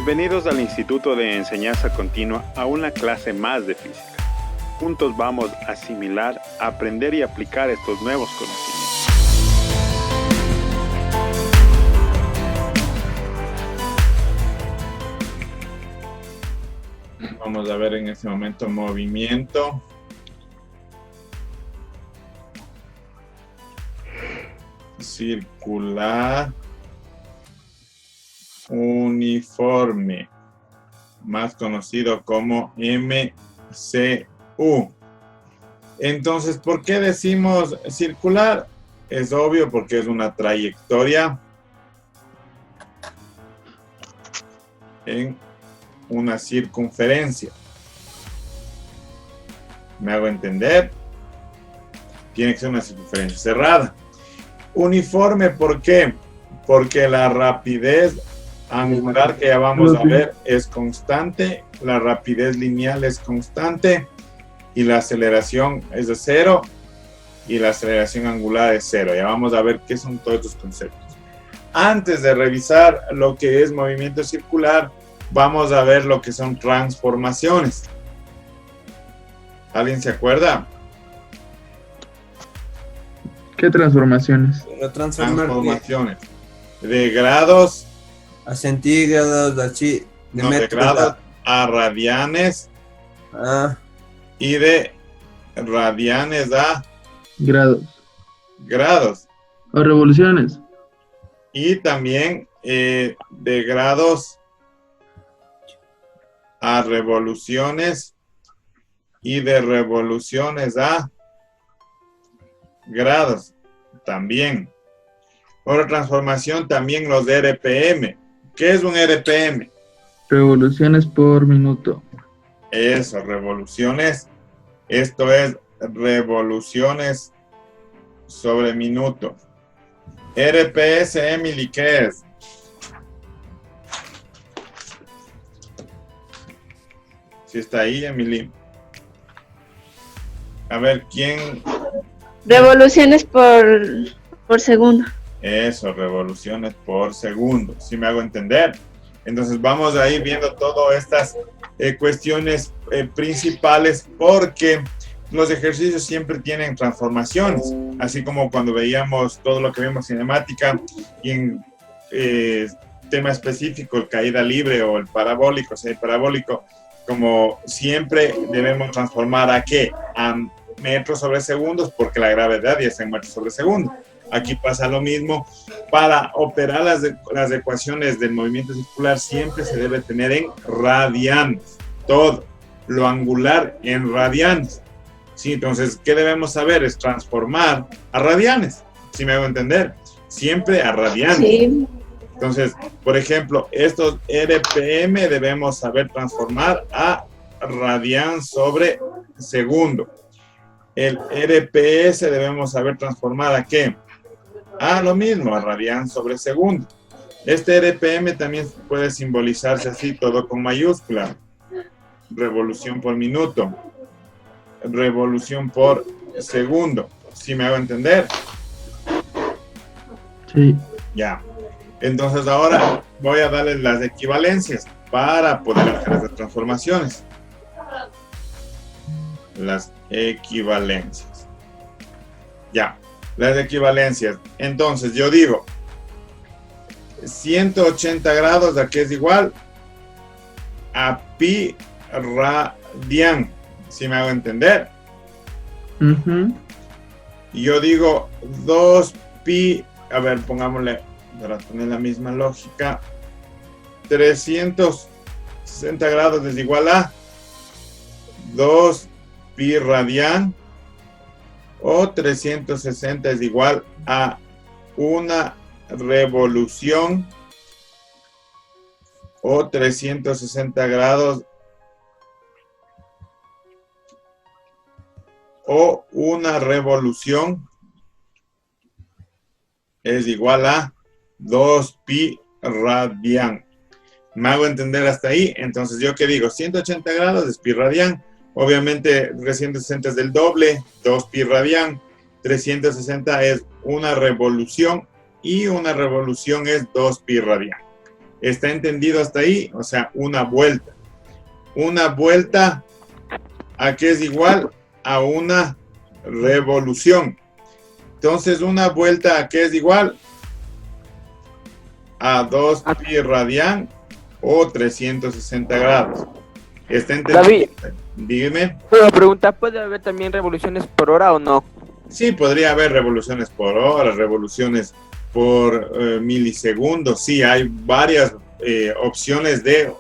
Bienvenidos al Instituto de Enseñanza Continua a una clase más de física. Juntos vamos a asimilar, aprender y aplicar estos nuevos conocimientos. Vamos a ver en este momento movimiento. Circular uniforme, más conocido como MCU. Entonces, ¿por qué decimos circular? Es obvio, porque es una trayectoria en una circunferencia. ¿Me hago entender? Tiene que ser una circunferencia cerrada. Uniforme, ¿por qué? Porque la rapidez angular que ya vamos a ver es constante, la rapidez lineal es constante y la aceleración es de 0 y la aceleración angular es 0. Ya vamos a ver qué son todos estos conceptos. Antes de revisar lo que es movimiento circular, vamos a ver lo que son transformaciones. ¿Alguien se acuerda? ¿Qué transformaciones? Transformaciones de grados a centígrados, así, de grados a radianes y de radianes a grados o revoluciones, y también de grados a revoluciones y de revoluciones a grados también. Otra transformación también los de RPM. ¿Qué es un RPM? Revoluciones por minuto. Eso, revoluciones. Esto es revoluciones sobre minuto. RPS, Emily, ¿qué es? Si está ahí, Emily. A ver, ¿quién? Revoluciones por segundo. Eso, revoluciones por segundo. ¿Sí me hago entender? Entonces vamos a ir viendo todas estas cuestiones principales, porque los ejercicios siempre tienen transformaciones, así como cuando veíamos todo lo que vemos en cinemática y en tema específico, el caída libre o el parabólico, o sea, el parabólico, como siempre debemos transformar ¿a qué? A metros sobre segundos, porque la gravedad ya está en metros sobre segundo. Aquí pasa lo mismo. Para operar las ecuaciones del movimiento circular siempre se debe tener en radianes. Todo lo angular en radianes. Sí, entonces, ¿qué debemos saber? Es transformar a radianes. ¿Sí me hago entender? Siempre a radianes. Sí. Entonces, por ejemplo, estos RPM debemos saber transformar a radian sobre segundo. El RPS debemos saber transformar ¿a qué? Lo mismo, a radian sobre segundo. Este RPM también puede simbolizarse así, todo con mayúscula. Revolución por minuto. Revolución por segundo. ¿Sí me hago entender? Sí. Ya. Entonces ahora voy a darles las equivalencias para poder hacer estas transformaciones. Las equivalencias. Ya. Las equivalencias. Entonces yo digo 180 grados, ¿a qué es igual? A pi radian. ¿Sí me hago entender? Y yo digo 2 pi, a ver, pongámosle, para tener la misma lógica, 360 grados es igual a 2 pi radian, o 360 es igual a una revolución, o 360 grados o una revolución es igual a 2 pi radian. ¿Me hago entender hasta ahí? Entonces, ¿yo qué digo? 180 grados es pi radian. Obviamente, 360 es del doble, 2 pi radian. 360 es una revolución y una revolución es 2 pi radian. ¿Está entendido hasta ahí? O sea, una vuelta. Una vuelta, ¿a qué es igual? A una revolución. Entonces, una vuelta, ¿a qué es igual? A 2 pi radian o 360 grados. ¿Está entendido? David, Dígame. una pregunta, ¿puede haber también revoluciones por hora o no? Sí, podría haber revoluciones por hora, revoluciones por milisegundos. Sí, hay varias opciones de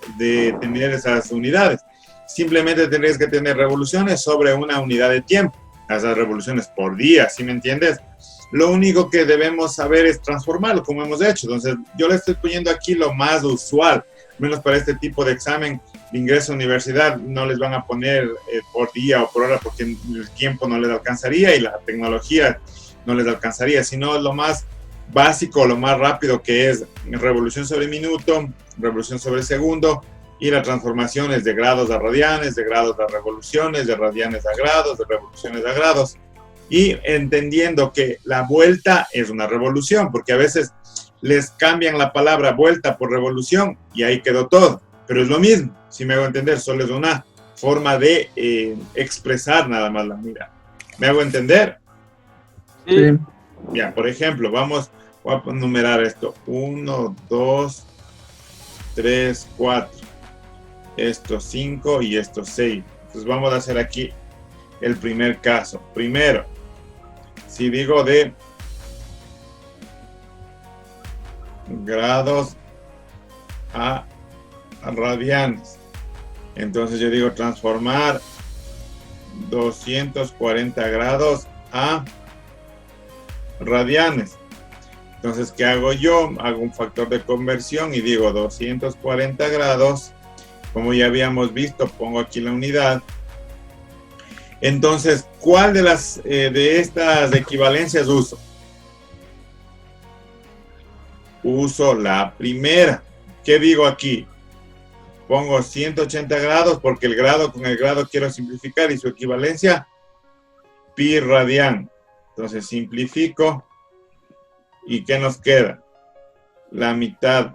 tener esas unidades. Simplemente tendrías que tener revoluciones sobre una unidad de tiempo. Esas revoluciones por día, ¿sí me entiendes? Lo único que debemos saber es transformarlo, como hemos hecho. Entonces, yo le estoy poniendo aquí lo más usual, menos para este tipo de examen de ingreso a universidad. No les van a poner por día o por hora porque el tiempo no les alcanzaría y la tecnología no les alcanzaría, sino lo más básico, lo más rápido, que es revolución sobre minuto, revolución sobre segundo, y las transformaciones de grados a radianes, de grados a revoluciones, de radianes a grados, de revoluciones a grados, y entendiendo que la vuelta es una revolución, porque a veces les cambian la palabra vuelta por revolución y ahí quedó todo, pero es lo mismo, si me hago entender, solo es una forma de expresar nada más la unidad. ¿Me hago entender? Sí. Ya, por ejemplo, voy a numerar esto. 1, 2, 3, 4. Esto 5 y esto 6. Entonces vamos a hacer aquí el primer caso. Primero, si digo de grados a radianes, entonces yo digo transformar 240 grados a radianes. Entonces, ¿qué hago yo? Hago un factor de conversión y digo 240 grados. Como ya habíamos visto, pongo aquí la unidad. Entonces, ¿cuál de estas equivalencias uso? Uso la primera. ¿Qué digo aquí? Pongo 180 grados porque el grado con el grado quiero simplificar y su equivalencia pi radian. Entonces simplifico. ¿Y qué nos queda? La mitad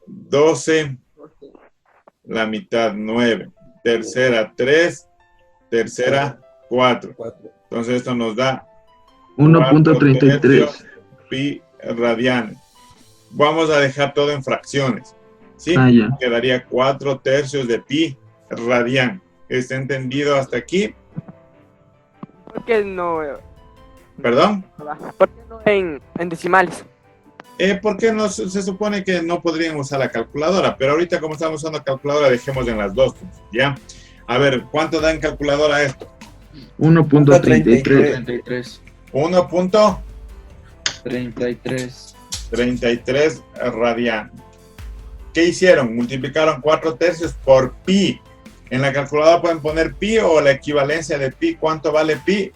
12, la mitad 9, tercera 3, tercera 4. Entonces esto nos da 1.33 pi radianes. Vamos a dejar todo en fracciones. ¿Sí? Ya. Quedaría 4 tercios de pi radian. ¿Está entendido hasta aquí? ¿Por qué no? ¿Perdón? ¿Por qué no en decimales? Porque se supone que no podrían usar la calculadora, pero ahorita como estamos usando calculadora, dejemos en las dos, ¿ya? A ver, ¿cuánto da en calculadora esto? 1.33. 1.33 radian. ¿Qué hicieron? Multiplicaron 4 tercios por pi. En la calculadora pueden poner pi o la equivalencia de pi. ¿Cuánto vale pi?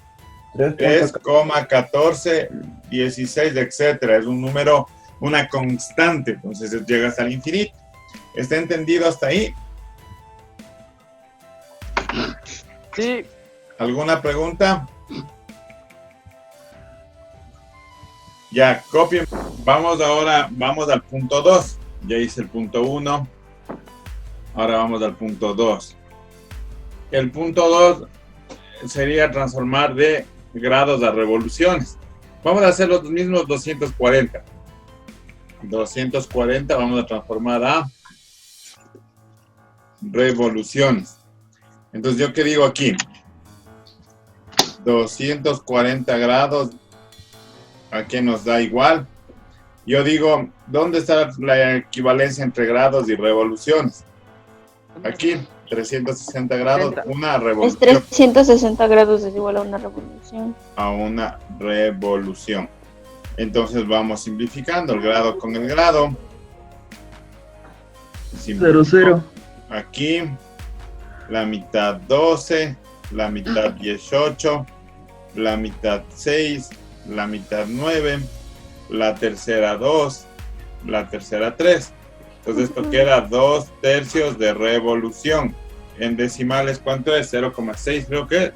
3,1416, etcétera. Es un número, una constante, entonces llega hasta el infinito. ¿Está entendido hasta ahí? Sí. ¿Alguna pregunta? Ya, copien. Vamos al punto 2. Ya hice el punto 1. Ahora vamos al punto 2. El punto 2 sería transformar de grados a revoluciones. Vamos a hacer los mismos 240. 240 vamos a transformar a revoluciones. Entonces, ¿yo qué digo aquí? 240 grados, ¿a qué nos da igual? Yo digo, ¿dónde está la equivalencia entre grados y revoluciones? Aquí, 360 grados, una revolución. Es 360 grados es igual a una revolución. A una revolución. Entonces vamos simplificando el grado con el grado. 0,0. Aquí, la mitad 12, la mitad 18, la mitad 6, la mitad 9, la tercera 2, la tercera 3. Entonces esto queda 2 tercios de revolución. En decimales, ¿cuánto es? 0,6 creo que.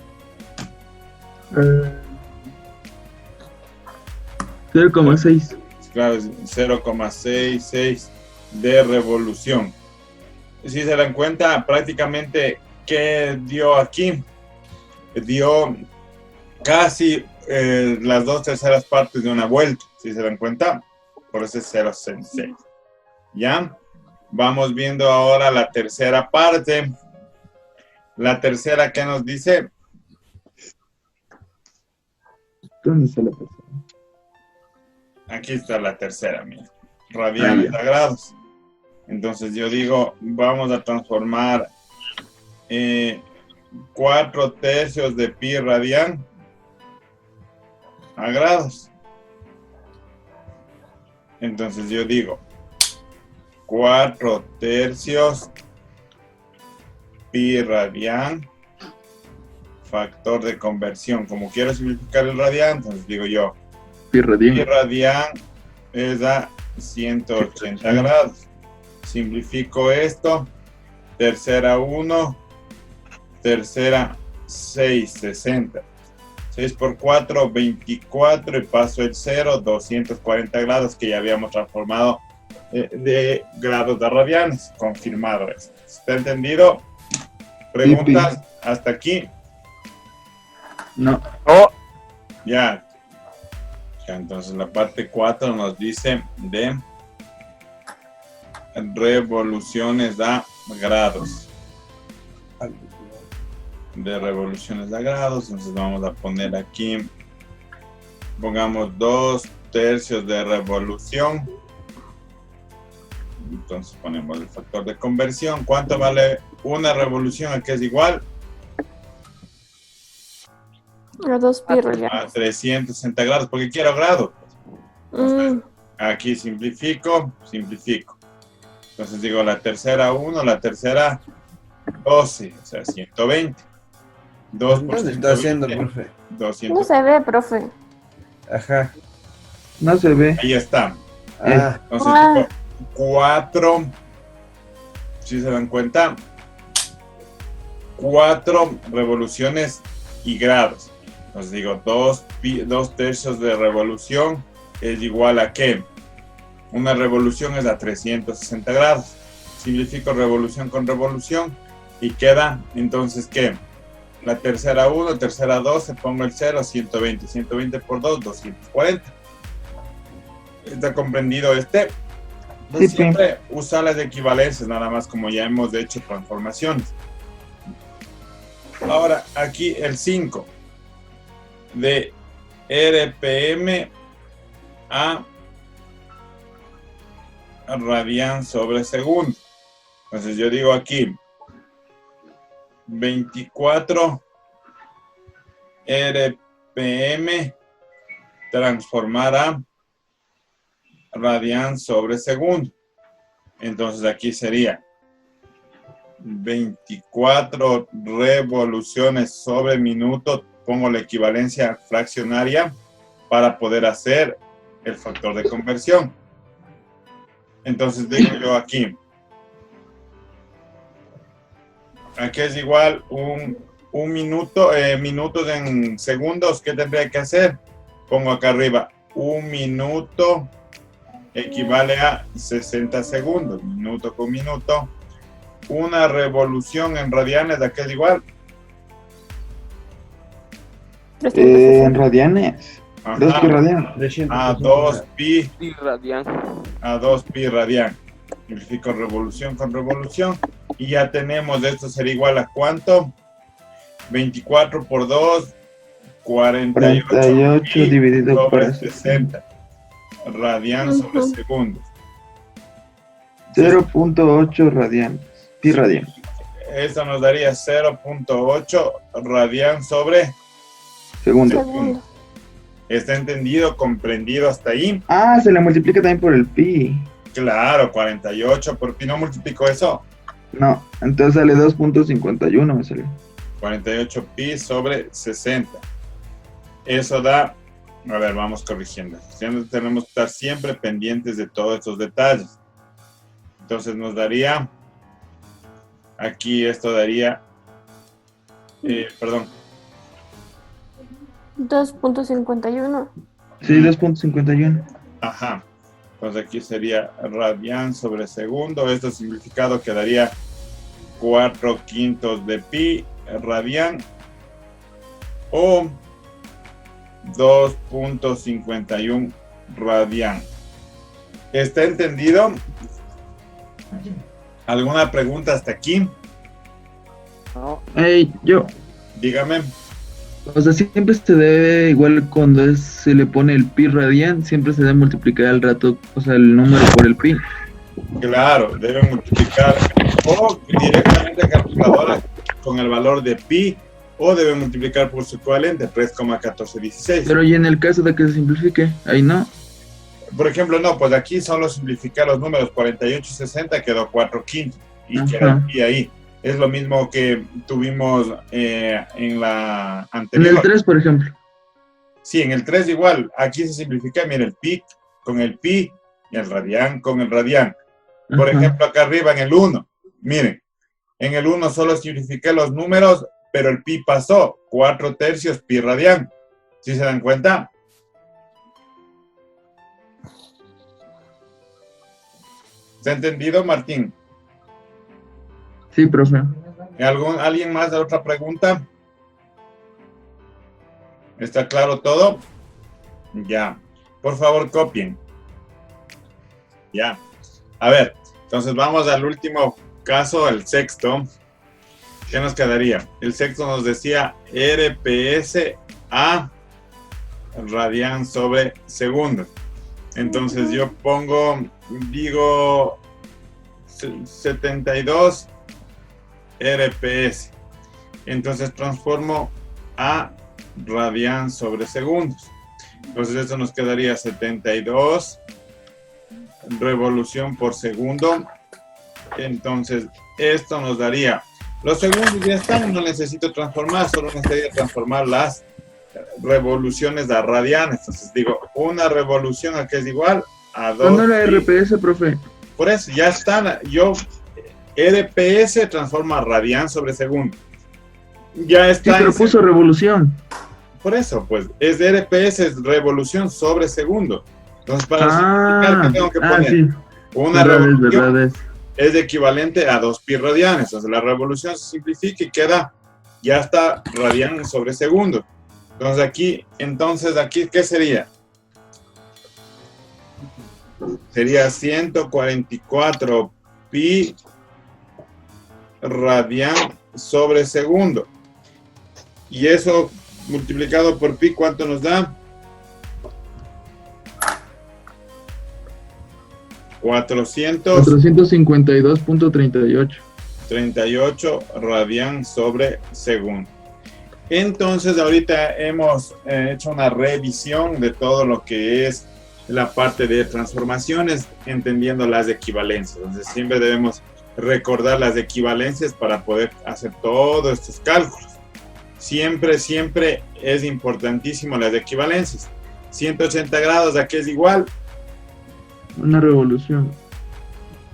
0,6. Claro, 0,66. de revolución. Si se dan cuenta, prácticamente, ¿qué dio aquí? Dio casi las 2/3 partes de una vuelta, si se dan cuenta, por eso es 0,6. ¿Ya? Vamos viendo ahora la tercera parte. La tercera, ¿qué nos dice? ¿Dónde está la persona? Aquí está la tercera, mira. Radianes a grados. Entonces yo digo, vamos a transformar 4/3 de pi radian a grados. Entonces yo digo 4/3 pi radian factor de conversión. Como quiero simplificar el radian, entonces digo yo Pi pi radian. radian es a 180 grados. Simplifico esto. Tercera 1, tercera 6, 60. 6 por 4, 24 y paso el 0, 240 grados que ya habíamos transformado de grados de radianes. Confirmado esto. ¿Está entendido? ¿Preguntas hasta aquí? No. Oh, Ya. Entonces la parte 4 nos dice de revoluciones a grados. De revoluciones a grados. Entonces vamos a poner aquí, pongamos 2/3 de revolución. Entonces ponemos el factor de conversión. ¿Cuánto vale una revolución? Aquí es igual A 2 pi radian. a 360 grados, porque quiero grados. Aquí simplifico. Entonces digo la tercera 1, la tercera 12, o sea 120. 2 por ¿Dónde está haciendo, 120, profe? 200. No se ve, profe. Ajá. No se ve. Ahí está. Ah, Entonces digo 4, si se dan cuenta, 4 revoluciones y grados. Entonces digo 2/3 de revolución es igual a ¿qué? Una revolución es a 360 grados. Simplifico revolución con revolución y queda entonces ¿qué? La tercera 1, tercera 12, pongo el 0, 120. 120 por 2, 240. ¿Está comprendido este? Sí, Siempre usa las equivalencias, nada más como ya hemos hecho transformaciones. Ahora, aquí el 5 de RPM a radian sobre segundo. Entonces yo digo aquí 24 RPM transformar a radian sobre segundo. Entonces aquí sería 24 revoluciones sobre minuto. Pongo la equivalencia fraccionaria para poder hacer el factor de conversión. Entonces digo yo aquí es igual un minuto, minutos en segundos. ¿Qué tendría que hacer? Pongo acá arriba, un minuto equivale a 60 segundos, minuto con minuto. Una revolución en radianes, ¿a qué es igual? En radianes. Ajá. 2 pi radian. 300. A 2 pi, pi radian. a 2 pi radian. Simplifico revolución con revolución. Y ya tenemos, esto será igual a ¿cuánto? 24 por 2, 48 48 dividido sobre por 60. Radian sobre segundos. 0.8 radianes. Pi radian. Eso nos daría 0.8 radian sobre Segundo. Segundo. ¿Está entendido, comprendido hasta ahí? Ah, se le multiplica también por el pi. Claro, 48 por pi, ¿no multiplico eso? No, entonces sale 2.51 me salió. 48 pi sobre 60. Eso da, a ver, vamos corrigiendo. Siempre tenemos que estar siempre pendientes de todos estos detalles. Entonces nos daría, aquí esto daría, perdón, 2.51. Sí, 2.51. ajá. Entonces aquí sería radian sobre segundo. Esto simplificado quedaría 4/5 de pi radian o 2.51 radian. ¿Está entendido? ¿Alguna pregunta hasta aquí? No. Yo, Dígame. o sea, siempre se debe, igual cuando se le pone el pi radian, siempre se debe multiplicar al rato, o sea, el número por el pi. Claro, debe multiplicar o directamente a calculadora con el valor de pi o debe multiplicar por su equivalente 3,1416. Pero y en el caso de que se simplifique, ahí no. Por ejemplo, no, pues aquí solo simplificar los números 48 y 60 quedó 4/5 y Ajá. queda el pi ahí. Es lo mismo que tuvimos en la En anterior. el 3, por ejemplo. Sí, en el 3 igual. Aquí se simplifica, mira, el pi con el pi y el radian con el radian. Por Ajá. ejemplo, acá arriba en el 1, miren, en el 1 solo simplifiqué los números, pero el pi pasó, 4/3 pi radian. ¿Sí se dan cuenta? ¿Se ha entendido, Martín? Sí, profe. ¿Alguien más de otra pregunta? ¿Está claro todo? Ya. Por favor, copien. Ya. A ver, entonces vamos al último caso, el sexto. ¿Qué nos quedaría? El sexto nos decía RPS a radian sobre segundo. Entonces yo digo 72 RPS. Entonces transformo a radian sobre segundos. Entonces esto nos quedaría 72 revolución por segundo. Entonces esto nos daría, los segundos ya están, no necesito transformar, solo necesitaría transformar las revoluciones a radianes. Entonces digo, una revolución aquí es igual a 2. ¿Cuándo era RPS, profe? Por eso ya están, yo RPS transforma a radian sobre segundo. Ya Sí, está. pero puso revolución. Por eso, pues, es RPS, es revolución sobre segundo. Entonces, para simplificar, ¿qué tengo que poner? Sí. Una Verdad revolución es. es equivalente a 2 pi radianes. Entonces, la revolución se simplifica y queda, ya está radian sobre segundo. Entonces, aquí, ¿qué sería? Sería 144 pi radian sobre segundo. Y eso multiplicado por pi, ¿cuánto nos da? 452.38. 38 radian sobre segundo. Entonces, ahorita hemos hecho una revisión de todo lo que es la parte de transformaciones, entendiendo las equivalencias. Entonces, siempre debemos recordar las equivalencias para poder hacer todos estos cálculos. Siempre es importantísimo las equivalencias. 180 grados, ¿a qué es igual? Una revolución.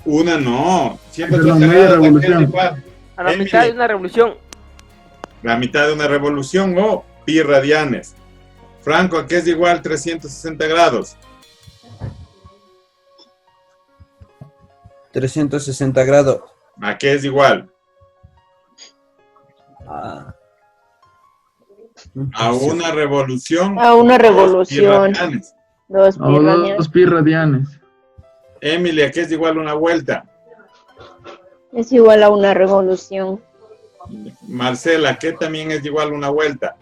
Una no. 180 Perdón, media grados, ¿a qué es revolución. igual? A la Emily. mitad de una revolución. La mitad de una revolución o pi radianes. Franco, ¿a qué es igual 360 grados? 360 grados. ¿A qué es igual? A una revolución. A una o pi revolución. radianes. 2 pi O radianes. 2 pi radianes. Emily, ¿a qué es igual una vuelta? Es igual a una revolución. Marcela, ¿qué también es igual una vuelta?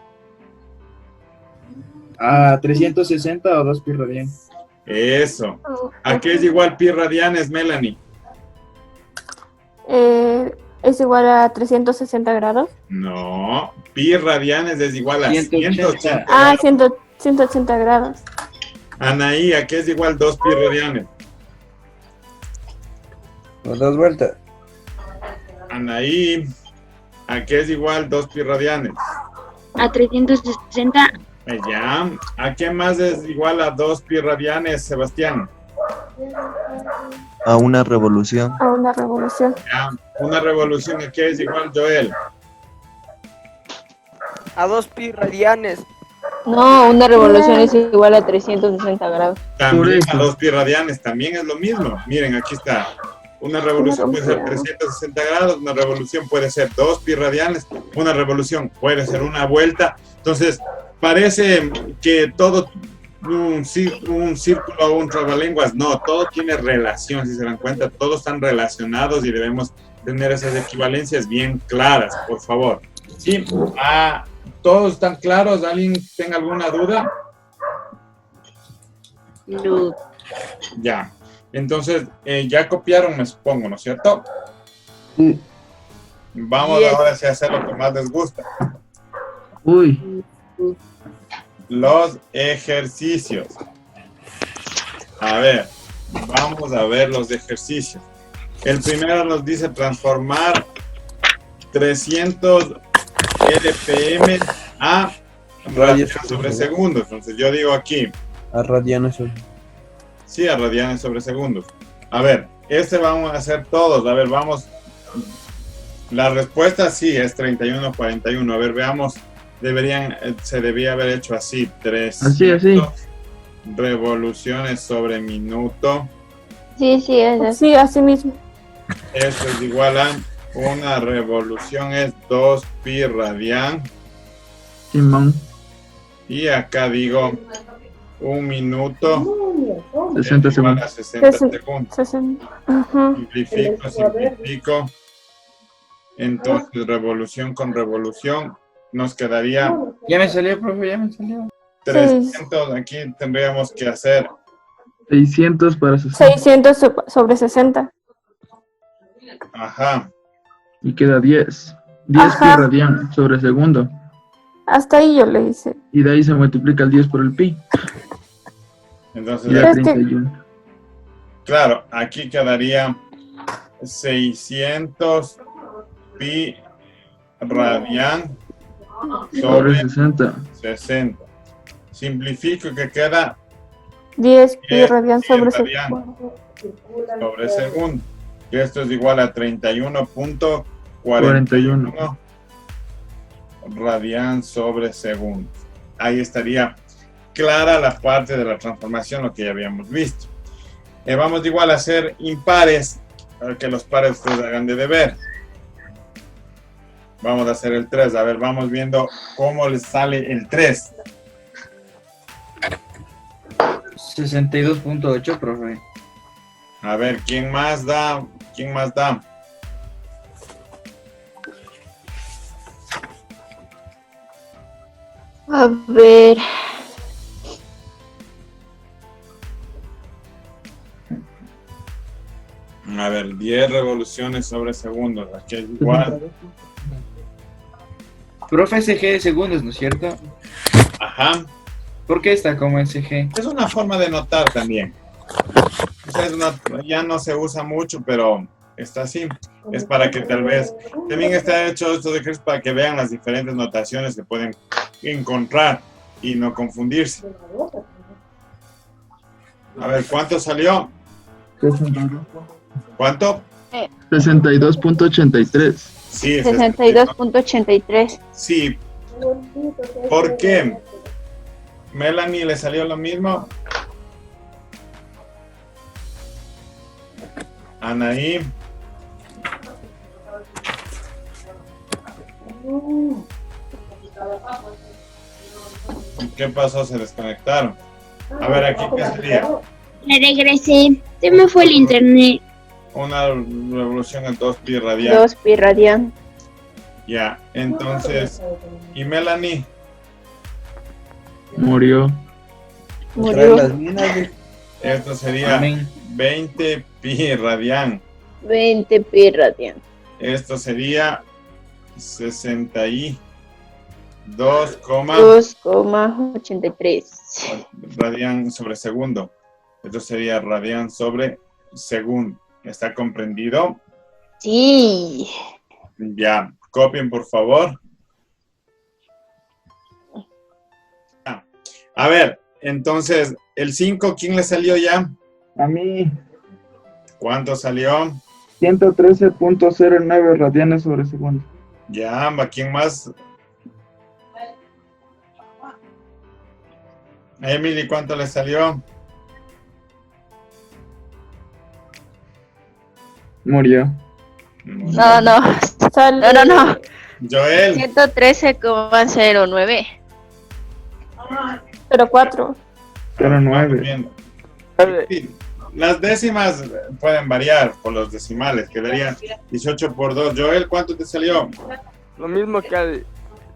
A 360 o 2 pi radian. Eso. ¿A qué es igual pi radianes, Melanie? Es igual a 360 grados. No, pi radianes es igual a 180. 180. Ah, 180 grados. Anaí, ¿a qué es igual 2 pi radianes? Por 2 vueltas. Anaí, ¿a qué es igual 2 pi radianes? A 360. Ya. ¿A qué más es igual a 2 pi radianes, Sebastián? A una revolución. A una revolución. Ya. Una revolución, ¿a qué es igual, Joel? A 2 pi radianes. No, una revolución es igual a 360 grados. También Por a eso. 2 pi radianes, también es lo mismo. Miren, aquí está. Una revolución puede ser 360 grados, una revolución puede ser 2 pi radianes, una revolución puede ser una vuelta. Entonces, parece que todo un círculo o un trabalenguas, no, todo tiene relación, si se dan cuenta, todos están relacionados y debemos tener esas equivalencias bien claras, por favor. ¿Sí? ¿Todos están claros? ¿Alguien tenga alguna duda? No. Ya. Entonces, ya copiaron, me supongo, ¿no es cierto? Sí. Vamos Yes. ahora sí a hacer lo que más les gusta. Uy, Los ejercicios. A ver, vamos a ver los ejercicios. El primero nos dice transformar 300 RPM a radianes sobre segundos. Entonces yo digo aquí, A radianes. sí, a radianes sobre segundos. A ver, vamos a hacer todos. A ver, vamos. La respuesta sí es 31:41. A ver, veamos. Se debía haber hecho así. 300 así. revoluciones sobre minuto. Sí, sí, es así. Sí, así mismo. Esto es igual a una revolución es 2 pi radian. Simón, Y acá digo 1 minuto 60 es igual segundos. a 60 segundos. 60. Ujú. Simplifico. Entonces, revolución con revolución nos quedaría Ya me salió, profe, ya me salió. 300. Aquí tendríamos que hacer 600 para 60. 600 sobre 60. ajá. Y queda 10. 10 pi Ajá. radian sobre segundo. Hasta ahí yo le hice. Y de ahí se multiplica el 10 por el pi. Entonces, Y da Es que- 31. claro, aquí quedaría 600 pi radian Sobre sobre 60. 60. Simplifico que queda 10 pi 10 radian pi sobre radian 60. sobre segundo. Y esto es igual a 31.41 41. radian sobre segundo. Ahí estaría clara la parte de la transformación, lo que ya habíamos visto. Vamos igual a hacer impares, para que los pares ustedes hagan de deber. Vamos a hacer el 3. A ver, vamos viendo cómo les sale el 3. 62.8, profe. A ver, ¿quién más da? ¿Quién más da? A ver. A ver, 10 revoluciones sobre segundos. Aquí es igual. Profe, SG de segundos, ¿no es cierto? Ajá. ¿Por qué está como SG? Es una forma de notar también. O sea, ya no se usa mucho, pero está así. Es para que tal vez... También está hecho estos ejercicios para que vean las diferentes notaciones que pueden encontrar y no confundirse. A ver, ¿cuánto salió? 62. ¿Cuánto? 62.83. Sí, 62.83. Sí. ¿Por qué? ¿Melanie le salió lo mismo? Anaí. ¿Qué pasó? Se desconectaron. A ver, aquí qué sería. Me regresé. Se me fue el internet. Una revolución en 2 pi radian. 2 pi radian. Ya, entonces, ¿y Melanie? Murió. Murió. Las minas. Esto sería Amén. 20 pi radian. 20 pi radian. Esto sería 62, 2,83. radian sobre segundo. Esto sería radian sobre segundo. ¿Está comprendido? Sí. Ya, copien por favor. A ver, entonces, el 5, ¿quién le salió ya? A mí, ¿Cuánto salió? 113.09 radianes sobre segundo. Ya, ¿a quién más? Emily, ¿cuánto le salió? Murió. No, no. Sale No. Joel, 113,09. 04. 09. bien. Sí, las décimas pueden variar por los decimales, quedarían 18 por 2. Joel, ¿cuánto te salió? Lo mismo que al...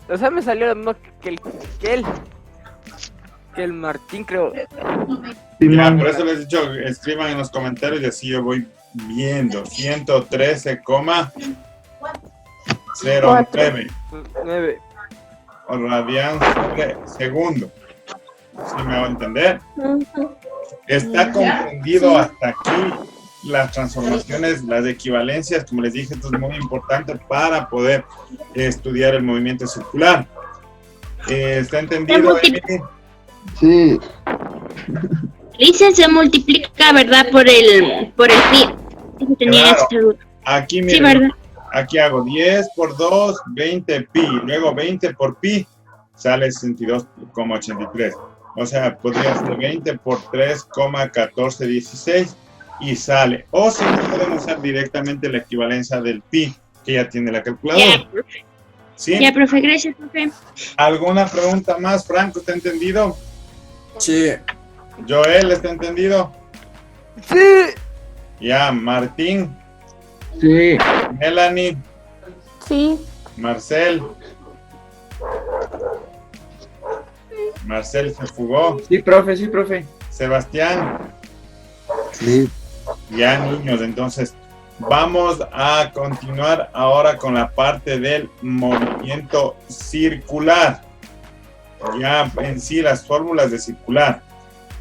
O sea, me salió lo mismo que el Martín, creo. Ya, Simón. por eso les he dicho, escriban en los comentarios y así yo voy viendo. 113,09 9. radian sobre segundo. ¿Sí me va a entender? Ujú. Está comprendido hasta aquí las transformaciones, las equivalencias, como les dije, esto es muy importante para poder estudiar el movimiento circular. ¿Está entendido, Emily? Sí. Lisa se multiplica, ¿verdad? Por el pi. Eso tenía Claro. esa duda. Aquí, Sí, miren, ¿verdad? aquí hago 10 por 2, 20 pi, luego 20 por pi, sale 62,83. O sea, podría ser 20 por 3,1416 y sale. O si no, podemos usar directamente la equivalencia del pi, que ya tiene la calculadora. Ya, profe. ¿Sí? Ya, profe, gracias, profe. ¿Alguna pregunta más, Franco? ¿Está entendido? Sí. Joel, ¿está entendido? Sí. Ya, Martín, Sí. Melanie, Sí. Marcel. Marcel se fugó. Sí, profe, sí, profe. Sebastián. Sí. Ya, niños, entonces vamos a continuar ahora con la parte del movimiento circular. Ya en sí las fórmulas de circular.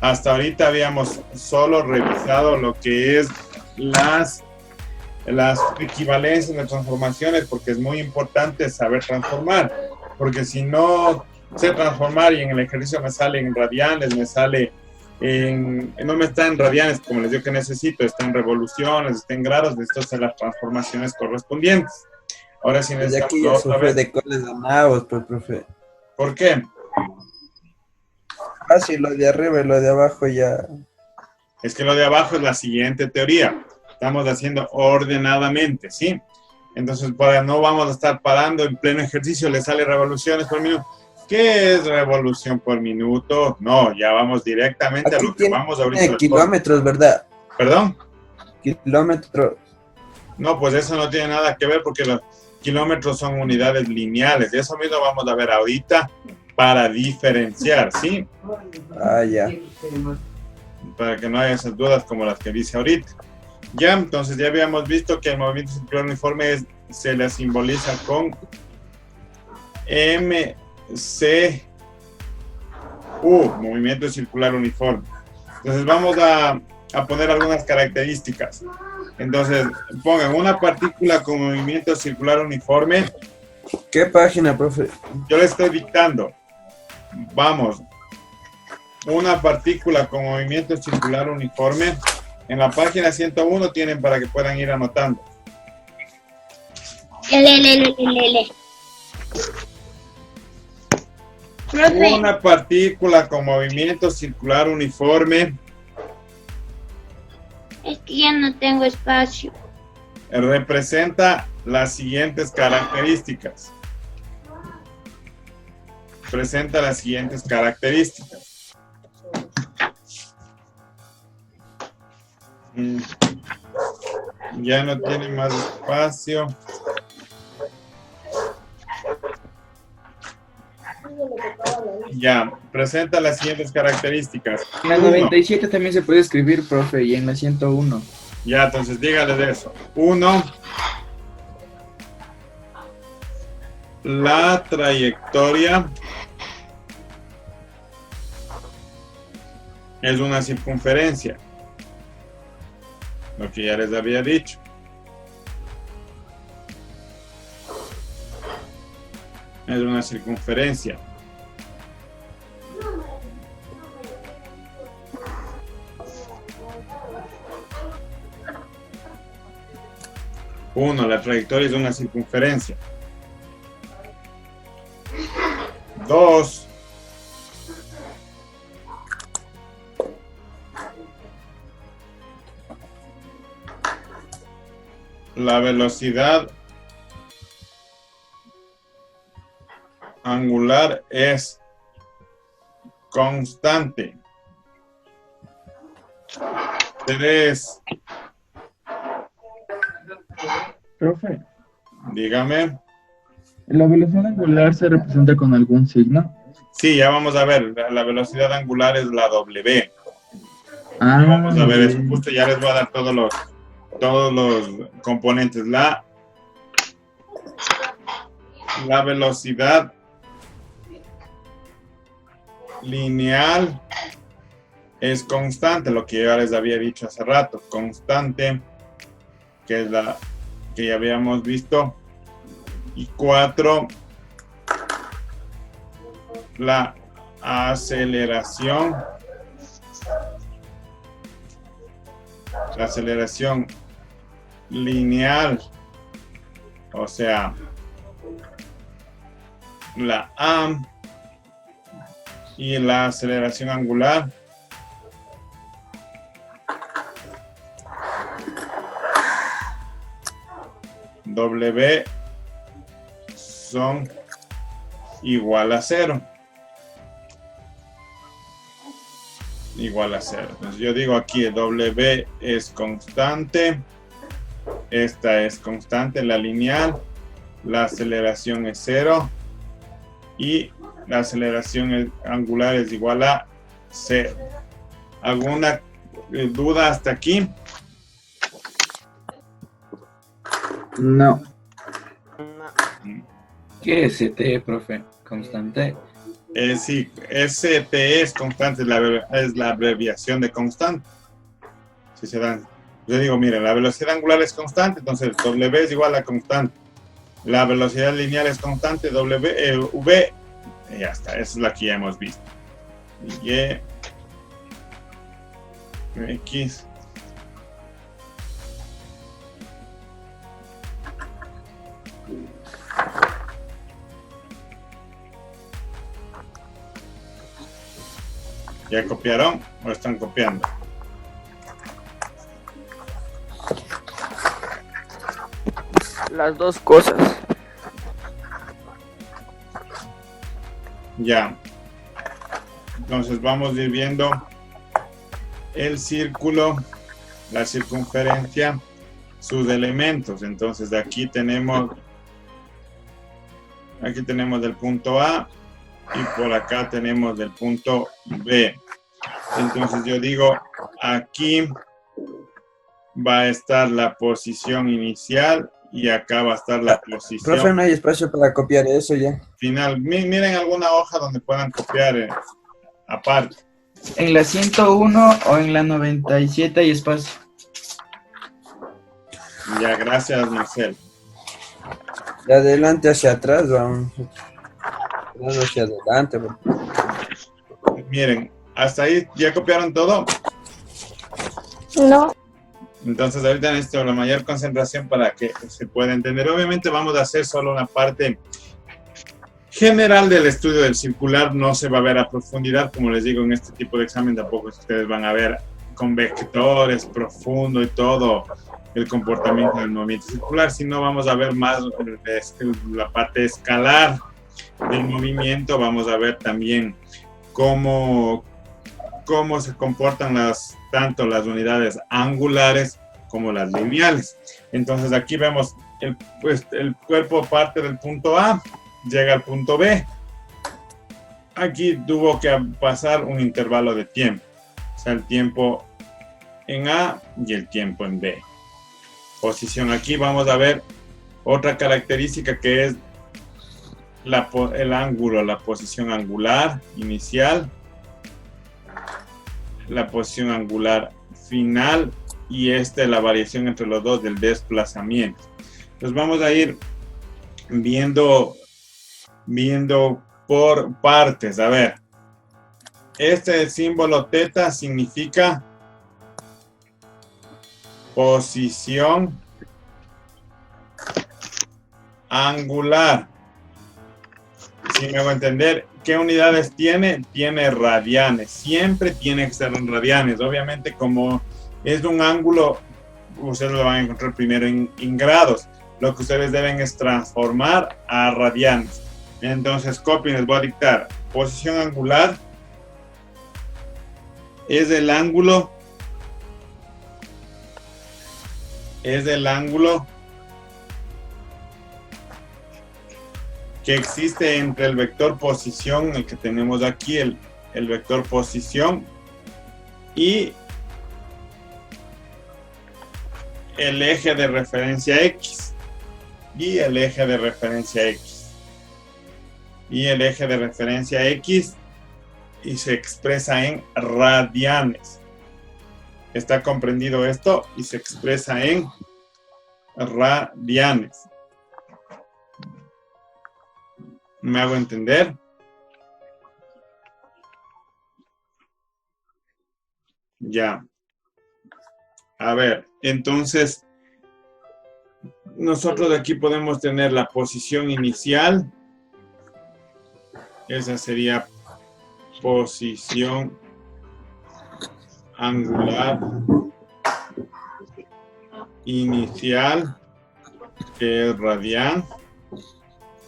Hasta ahorita habíamos solo revisado lo que es las equivalencias de transformaciones, porque es muy importante saber transformar, porque si no sé transformar y en el ejercicio me sale en radianes, no me está en radianes como les digo que necesito, está en revoluciones, está en grados, necesito hacer las transformaciones correspondientes. Ahora sí Y necesitamos aquí ya otra sufre vez. de coles ganados, pues, profe. ¿Por qué? Ah, sí, lo de arriba y lo de abajo ya. Es que lo de abajo es la siguiente teoría. Estamos haciendo ordenadamente, ¿sí? Entonces, no vamos a estar parando en pleno ejercicio, le sale revoluciones por minuto. ¿Qué es revolución por minuto? No, ya vamos directamente a Aquí lo que tiene vamos ahorita. kilómetros, ¿verdad? ¿Perdón? Kilómetros. No, pues eso no tiene nada que ver porque los kilómetros son unidades lineales. Y eso mismo vamos a ver ahorita para diferenciar, ¿sí? Ah, ya. Para que no haya esas dudas como las que dice ahorita. Ya, entonces ya habíamos visto que el movimiento circular uniforme se le simboliza con MCU, movimiento circular uniforme. Entonces vamos a poner algunas características. Entonces pongan una partícula con movimiento circular uniforme. ¿Qué página, profe? Yo le estoy dictando. Vamos. Una partícula con movimiento circular uniforme. En la página 101 tienen para que puedan ir anotando. Lele. Profe, Una partícula con movimiento circular uniforme es que ya no tengo espacio. representa las siguientes características. Presenta las siguientes características. Ya no tiene más espacio. Ya, presenta las siguientes características. En la 97 también se puede escribir, profe, y en la 101. Ya, entonces dígale de eso. 1. La trayectoria es una circunferencia. Lo que ya les había dicho. Es una circunferencia. Uno, la trayectoria es una circunferencia. 2. la velocidad angular es constante. 3. Profe, Dígame. ¿la velocidad angular se representa con algún signo? Sí, ya vamos a ver. La velocidad angular es la W. Ah, Vamos a ver eso. bien. Justo ya les voy a dar todos los componentes. La velocidad lineal es constante, lo que ya les había dicho hace rato. Constante, que es la que ya habíamos visto. Y 4, la aceleración. La aceleración lineal, o sea, la A, y la aceleración angular W son igual a 0. Igual a 0. Entonces yo digo aquí W es constante, esta es constante, la lineal, la aceleración es 0 y la aceleración angular es igual a 0. ¿Alguna duda hasta aquí? No. ¿Qué es ST, profe? Constante. Sí, ST es constante, es la abreviación de constante. Si se dan, yo digo, mire, la velocidad angular es constante, entonces W es igual a constante. La velocidad lineal es constante, V, y ya está, esa es la que ya hemos visto. Y X. ¿Ya copiaron o están copiando? Las dos cosas. Ya. Entonces vamos a ir viendo el círculo, la circunferencia, sus elementos. Entonces aquí tenemos el punto A y por acá tenemos el punto B. Entonces yo digo, aquí va a estar la posición inicial y acá va a estar la posición Profe, no hay espacio para copiar eso ya. final. Miren alguna hoja donde puedan copiar aparte. En la 101 o en la 97 hay espacio. Ya, gracias, Marcel. De adelante hacia atrás, vamos. Vamos hacia adelante. Miren, hasta ahí ya copiaron todo. No. Entonces ahorita necesito la mayor concentración para que se pueda entender. Obviamente vamos a hacer solo una parte general del estudio del circular. No se va a ver a profundidad, como les digo, en este tipo de examen tampoco ustedes van a ver con vectores profundo y todo el comportamiento del movimiento circular, sino vamos a ver más la parte escalar del movimiento. Vamos a ver también cómo se comportan tanto las unidades angulares como las lineales. Entonces aquí vemos el cuerpo parte del punto A, llega al punto B. Aquí tuvo que pasar un intervalo de tiempo, o sea, el tiempo en A y el tiempo en B. Posición aquí, vamos a ver otra característica que es el ángulo, la posición angular inicial, la posición angular final y la variación entre los dos del desplazamiento. Entonces vamos a ir viendo por partes. A ver, este símbolo teta significa posición angular. Si me hago entender, ¿qué unidades tiene? Tiene radianes. Siempre tiene que ser en radianes. Obviamente, como es un ángulo ustedes lo van a encontrar primero en grados. Lo que ustedes deben es transformar a radianes. Entonces, copien, les voy a dictar. Posición angular es el ángulo que existe entre el vector posición, el que tenemos aquí, el vector posición, y el eje de referencia X. Y el eje de referencia X. Y el eje de referencia X y se expresa en radianes. ¿Está comprendido esto? Y se expresa en radianes. ¿Me hago entender? Ya. A ver, entonces, nosotros aquí podemos tener la posición inicial. Esa sería posición angular inicial, que es radian.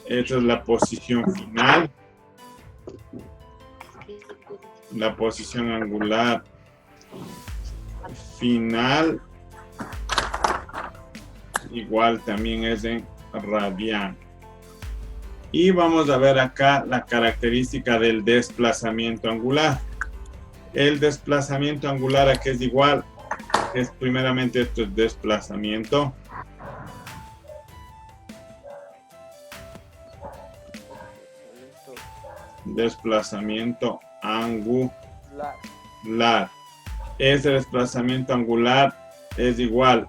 Esta es la posición final. La posición angular final igual también es en radian. Y vamos a ver acá la característica del desplazamiento angular. El desplazamiento angular aquí es igual, es primeramente esto es desplazamiento. Desplazamiento angular. Ese desplazamiento angular es igual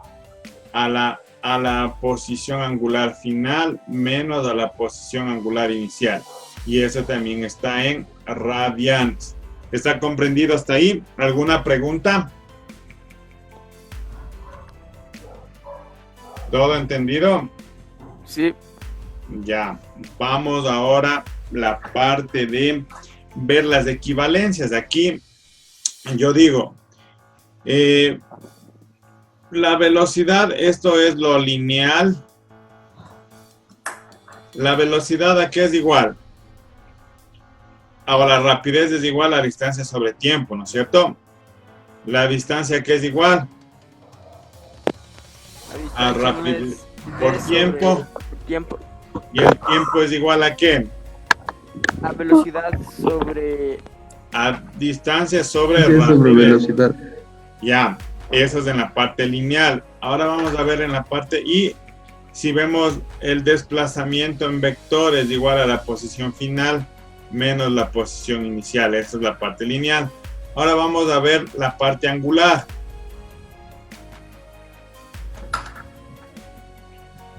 a la posición angular final menos a la posición angular inicial. Y eso también está en radians. ¿Está comprendido hasta ahí? ¿Alguna pregunta? ¿Todo entendido? Sí. Ya. Vamos ahora a la parte de ver las equivalencias. Aquí yo digo, la velocidad, esto es lo lineal. La velocidad aquí es igual. Ahora, la rapidez es igual a distancia sobre tiempo, ¿no es cierto? La distancia aquí es igual a rapidez por tiempo. ¿Y el tiempo es igual a qué? A velocidad sobre... A distancia sobre Sí, rapidez. sobre velocidad. Ya, eso es en la parte lineal. Ahora vamos a ver en la parte y si vemos el desplazamiento en vector es igual a la posición final menos la posición inicial. Esa es la parte lineal. Ahora vamos a ver la parte angular.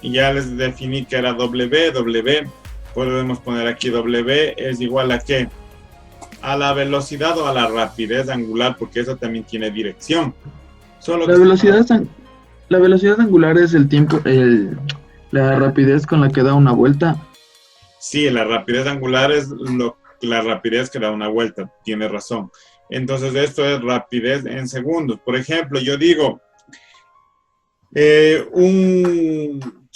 Y ya les definí que era W. Podemos poner aquí W es igual a ¿qué? A la velocidad o a la rapidez angular, porque eso también tiene dirección. Solo La velocidad angular es el tiempo, la rapidez con la que da una vuelta. Sí, la rapidez angular es la rapidez que da una vuelta, tiene razón. Entonces esto es rapidez en segundos. Por ejemplo, yo digo, ¿se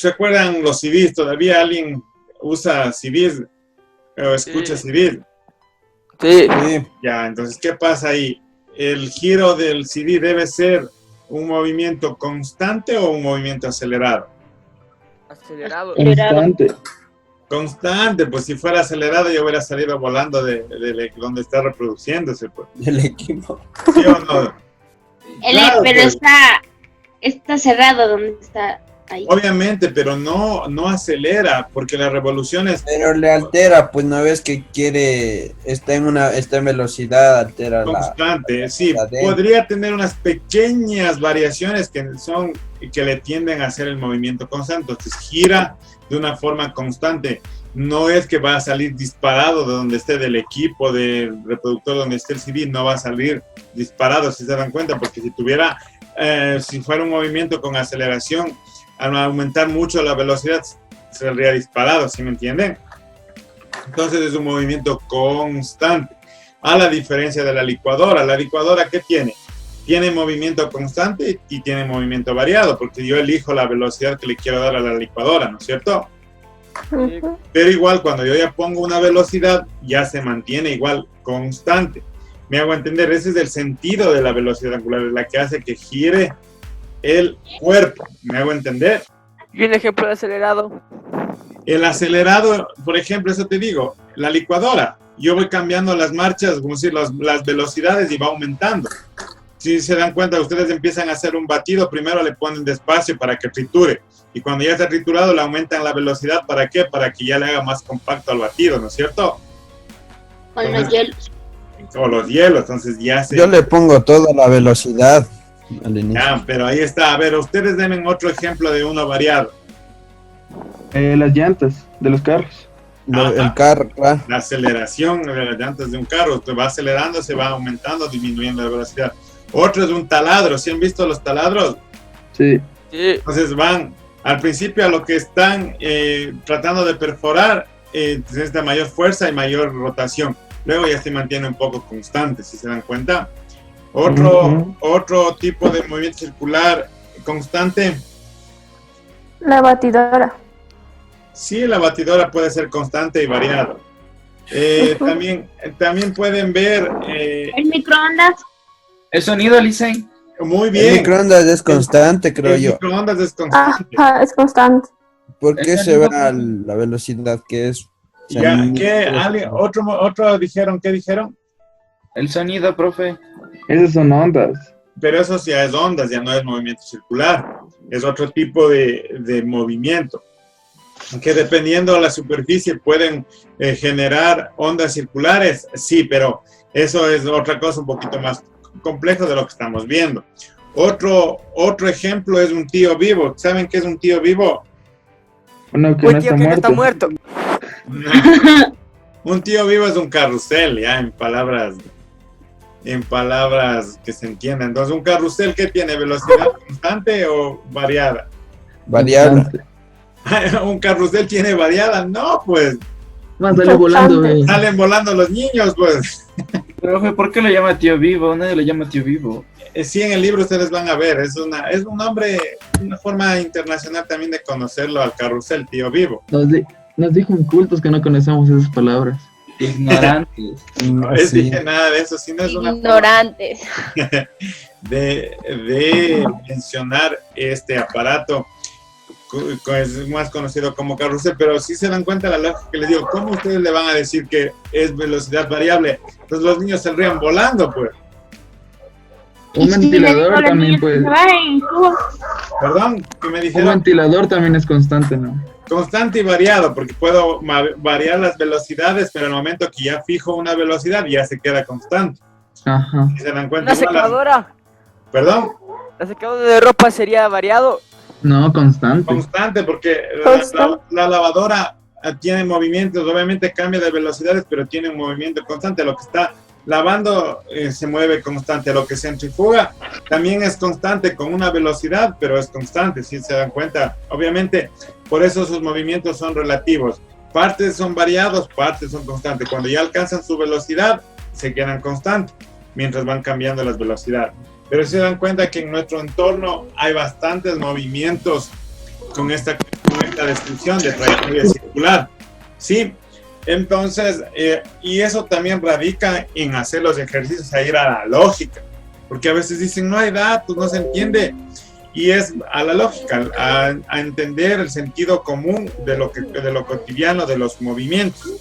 acuerdan los CDs? ¿Todavía alguien usa CDs o escucha CDs? Sí. Ya, entonces, ¿qué pasa ahí? ¿El giro del CD debe ser un movimiento constante o un movimiento acelerado? Acelerado. Constante, pues si fuera acelerado yo hubiera salido volando de donde está reproduciéndose. Pues. Del equipo. ¿Sí o no? Claro, pero pues, está cerrado donde está ahí. obviamente, pero no acelera, porque las revoluciones... Pero le altera, pues no ves que quiere, está en velocidad, altera constante, sí, la D. podría tener unas pequeñas variaciones que le tienden a hacer el movimiento constante, entonces gira de una forma constante, no es que va a salir disparado de donde esté del equipo, del reproductor donde esté el CD, no va a salir disparado, si se dan cuenta, porque si fuera un movimiento con aceleración, al aumentar mucho la velocidad, saldría disparado, ¿sí me entienden? Entonces es un movimiento constante. A la diferencia de la licuadora, ¿qué tiene? tiene movimiento constante y tiene movimiento variado, porque yo elijo la velocidad que le quiero dar a la licuadora, ¿no es cierto? Ujú. Pero igual, cuando yo ya pongo una velocidad, ya se mantiene igual constante. Me hago entender, ese es el sentido de la velocidad angular, es la que hace que gire el cuerpo. ¿Me hago entender? Y un ejemplo de acelerado. El acelerado, por ejemplo, eso te digo, la licuadora, yo voy cambiando las marchas, como decir, las velocidades y va aumentando. Si se dan cuenta, ustedes empiezan a hacer un batido, primero le ponen despacio para que triture. Y cuando ya está triturado, le aumentan la velocidad. ¿Para qué? Para que ya le haga más compacto al batido, ¿no es cierto? Con los hielos. O los hielos, entonces ya se... Yo le pongo toda la velocidad al inicio. Ya, pero ahí está. A ver, ustedes denme otro ejemplo de uno variado. Las llantas de los carros. El carro, claro. La aceleración de las llantas de un carro. Usted va acelerando, se va aumentando, disminuyendo la velocidad. Otro es un taladro. ¿Sí han visto los taladros? Sí. Sí. Entonces van al principio a lo que están tratando de perforar, necesita mayor fuerza y mayor rotación. Luego ya se mantiene un poco constante, si se dan cuenta. Otro tipo de movimiento circular constante. La batidora. Sí, la batidora puede ser constante y variada. También pueden ver... El microondas. El sonido, Licen. Muy El bien. microondas es constante, creo El yo. microondas es constante. Ajá, es constante. ¿Por qué El se sonido, va la velocidad que es? O sea, Ya, no- otro dijeron, ¿qué dijeron? El sonido, profe. Esas son ondas. Pero eso ya es ondas, ya no es movimiento circular. Es otro tipo de movimiento. Que dependiendo de la superficie pueden generar ondas circulares, sí, pero eso es otra cosa un poquito más compleja de lo que estamos viendo. Otro ejemplo es un tío vivo. ¿Saben qué es un tío vivo? Uno que Un no tío está que no muerto. está muerto. Un tío vivo es un carrusel, ya en palabras que se entiendan. Entonces, un carrusel, ¿qué tiene? ¿Velocidad constante o variada? Variada. Constante. ¿Un carrusel tiene variada? No, pues Más sale volando, Constante. salen volando los niños, pues. Profe, ¿por qué lo llama tío vivo? Nadie lo llama tío vivo. Sí, en el libro ustedes van a ver, es un nombre, una forma internacional también de conocerlo al carrusel, tío vivo. Nos dijo en cultos que no conocemos esas palabras. Ignorantes. No les dije nada de eso, sino es una forma Ignorantes. de mencionar este aparato es más conocido como carrusel, pero si se dan cuenta la lógica que les digo, ¿cómo ustedes le van a decir que es velocidad variable? Entonces los niños saldrían volando, pues. Un ventilador también puede. Perdón, ¿qué me Un dijeron? ventilador también es constante, ¿no? Constante y variado, porque puedo variar las velocidades, pero en el momento que ya fijo una velocidad, ya se queda constante. Ajá. Si se dan cuenta. Una secadora. Perdón, La secadora de ropa sería variado. No, constante. constante, porque Constante. la lavadora tiene movimientos, obviamente cambia de velocidades, pero tiene un movimiento constante. Lo que está lavando se mueve constante. Lo que centrifuga también es constante con una velocidad, pero es constante, si se dan cuenta. Obviamente, por eso sus movimientos son relativos. Partes son variados, partes son constantes. Cuando ya alcanzan su velocidad, se quedan constantes, mientras van cambiando las velocidades. Pero se dan cuenta que en nuestro entorno hay bastantes movimientos con esta descripción de trayectoria circular. Sí, entonces, y eso también radica en hacer los ejercicios a ir a la lógica, porque a veces dicen no hay datos, no se entiende, y es a la lógica, a entender el sentido común de lo cotidiano, de los movimientos.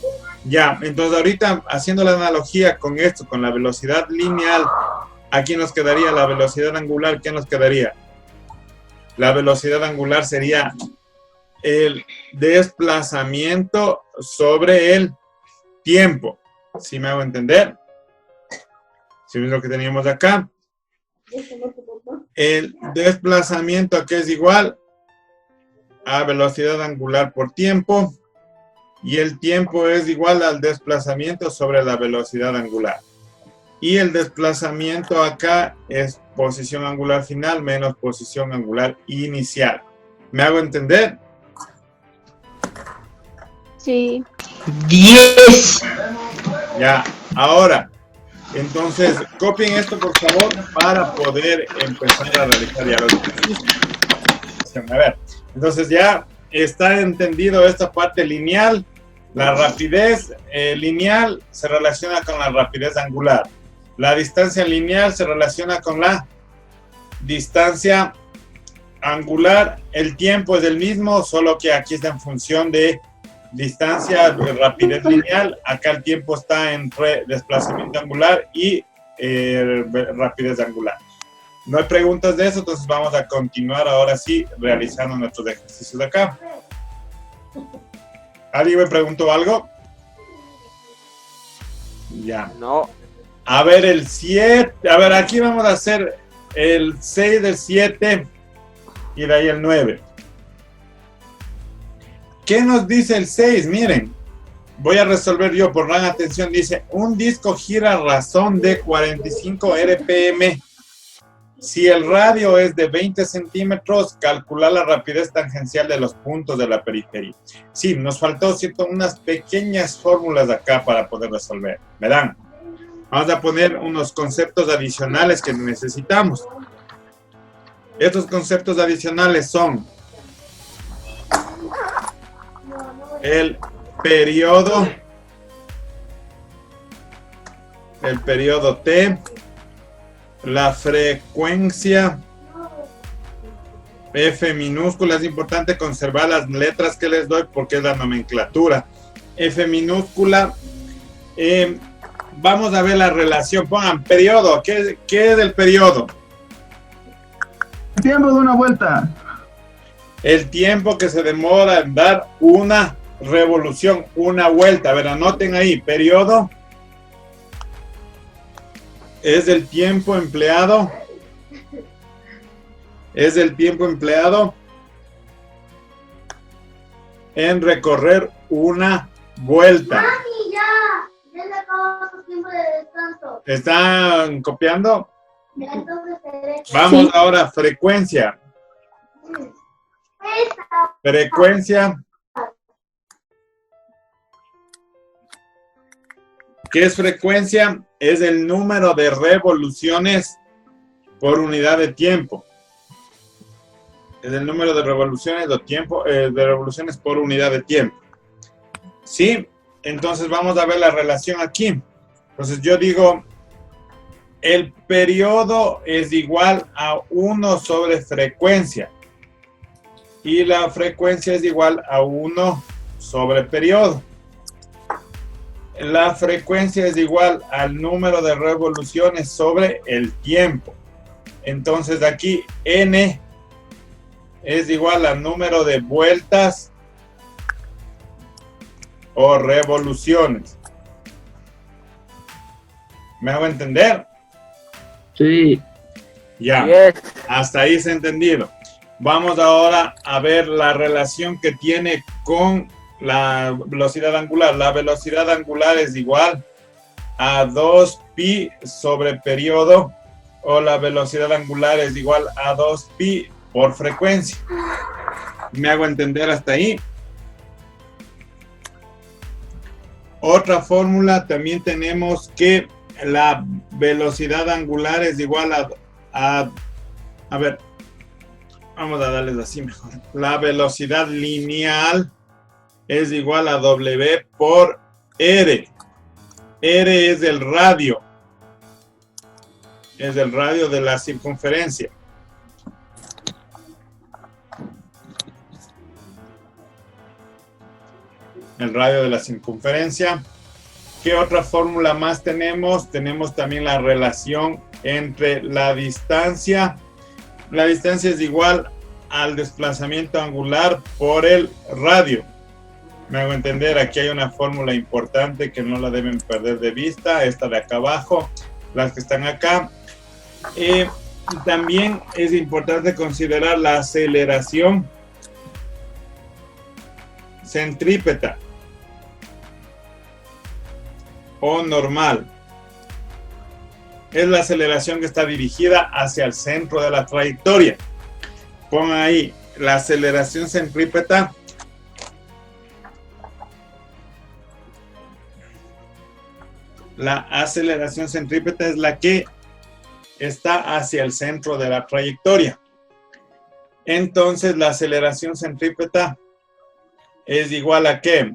Ya, entonces ahorita haciendo la analogía con esto, con la velocidad lineal, aquí nos quedaría la velocidad angular. ¿Qué nos quedaría? La velocidad angular sería el desplazamiento sobre el tiempo. ¿Sí me hago entender? ¿Sí ves lo que teníamos acá? El desplazamiento aquí es igual a velocidad angular por tiempo, y el tiempo es igual al desplazamiento sobre la velocidad angular. Y el desplazamiento acá es posición angular final menos posición angular inicial. ¿Me hago entender? Sí. 10. Ya. Ahora, Entonces, copien esto, por favor, para poder empezar a realizar ya los ejercicios. A ver, entonces ya está entendido esta parte lineal. La rapidez lineal se relaciona con la rapidez angular. La distancia lineal se relaciona con la distancia angular. El tiempo es el mismo, solo que aquí está en función de distancia, rapidez lineal. Acá el tiempo está entre desplazamiento angular y rapidez angular. No hay preguntas de eso, entonces vamos a continuar ahora sí realizando nuestros ejercicios de acá. ¿Alguien me preguntó algo? Ya. No. A ver, el 7. A ver, aquí vamos a hacer el 6 del 7 y de ahí el 9. ¿Qué nos dice el 6? Miren, voy a resolver yo, pongan atención. Dice, un disco gira a razón de 45 RPM. Si el radio es de 20 centímetros, calcular la rapidez tangencial de los puntos de la periferia. Sí, nos faltó, ¿cierto?, unas pequeñas fórmulas acá para poder resolver. Verán, vamos a poner unos conceptos adicionales que necesitamos. Estos conceptos adicionales son el periodo T, la frecuencia, F minúscula. Es importante conservar las letras que les doy porque es la nomenclatura. F minúscula. Vamos a ver la relación. Pongan periodo. ¿Qué es el periodo? El tiempo de una vuelta. El tiempo que se demora en dar una revolución, una vuelta. A ver, anoten ahí. Periodo es el tiempo empleado. Es el tiempo empleado en recorrer una vuelta. ¡Mami, ya! Ya se acabó su tiempo de descanso. ¿Están copiando? Entonces, Vamos ahora a frecuencia. Frecuencia. ¿Qué es frecuencia? Es el número de revoluciones por unidad de tiempo. Es el número de revoluciones de revoluciones por unidad de tiempo. ¿Sí? Entonces vamos a ver la relación aquí. Entonces yo digo, el periodo es igual a 1 sobre frecuencia. Y la frecuencia es igual a 1 sobre periodo. La frecuencia es igual al número de revoluciones sobre el tiempo. Entonces aquí N es igual al número de vueltas o revoluciones. ¿Me hago entender? Sí. Ya, Yes. hasta ahí se ha entendido. Vamos ahora a ver la relación que tiene con la velocidad angular. La velocidad angular es igual a 2pi sobre periodo, o la velocidad angular es igual a 2pi por frecuencia. ¿Me hago entender hasta ahí? Otra fórmula también tenemos que la velocidad angular es igual a ver, vamos a darles así mejor. La velocidad lineal es igual a W por R. R es el radio. Es el radio de la circunferencia. El radio de la circunferencia. ¿Qué otra fórmula más tenemos? Tenemos también la relación entre la distancia. La distancia es igual al desplazamiento angular por el radio. Me hago entender, aquí hay una fórmula importante que no la deben perder de vista, esta de acá abajo, las que están acá. También es importante considerar la aceleración centrípeta o normal. Es la aceleración que está dirigida hacia el centro de la trayectoria. Pongan ahí la aceleración centrípeta. La aceleración centrípeta es la que está hacia el centro de la trayectoria. Entonces, la aceleración centrípeta es igual a ¿qué?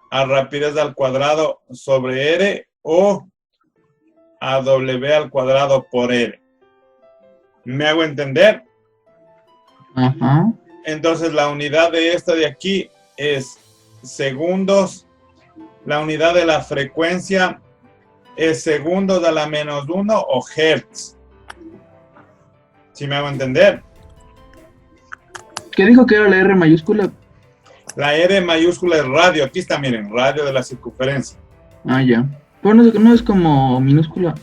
A rapidez al cuadrado sobre R o a W al cuadrado por R. ¿Me hago entender? Ajá. Entonces, la unidad de esta de aquí es segundos. La unidad de la frecuencia es segundos a la menos 1 o hertz. ¿Sí me hago entender? ¿Qué dijo que era la R mayúscula? La R mayúscula es radio. Aquí está, miren, radio de la circunferencia. Ah, ya. Pero no es como minúscula.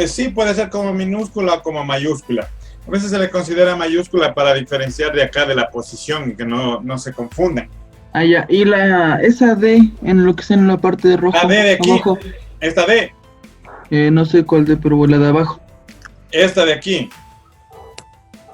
Sí, puede ser como minúscula o como mayúscula. A veces se le considera mayúscula para diferenciar de acá de la posición y que no se confundan. Ah, ya. Y esa D en lo que está en la parte de rojo. La D de aquí, abajo. esta D, No sé cuál D, pero la de abajo. esta de aquí.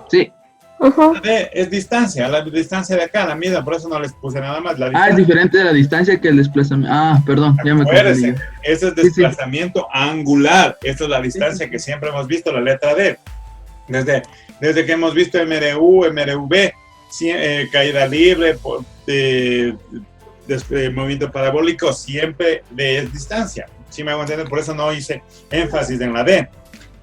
Sí. Ajá. La D es distancia, la distancia de acá, la misma, por eso no les puse nada más. La Ah, es distancia, diferente de la distancia que el desplazamiento. Ah, perdón, ya me acuérdense, confundí. ese es desplazamiento angular. Esta es la distancia que siempre hemos visto, la letra D. Desde que hemos visto MRU, MRV, caída libre, movimiento parabólico, siempre D es distancia. ¿Sí me hago entender? Por eso no hice énfasis en la D.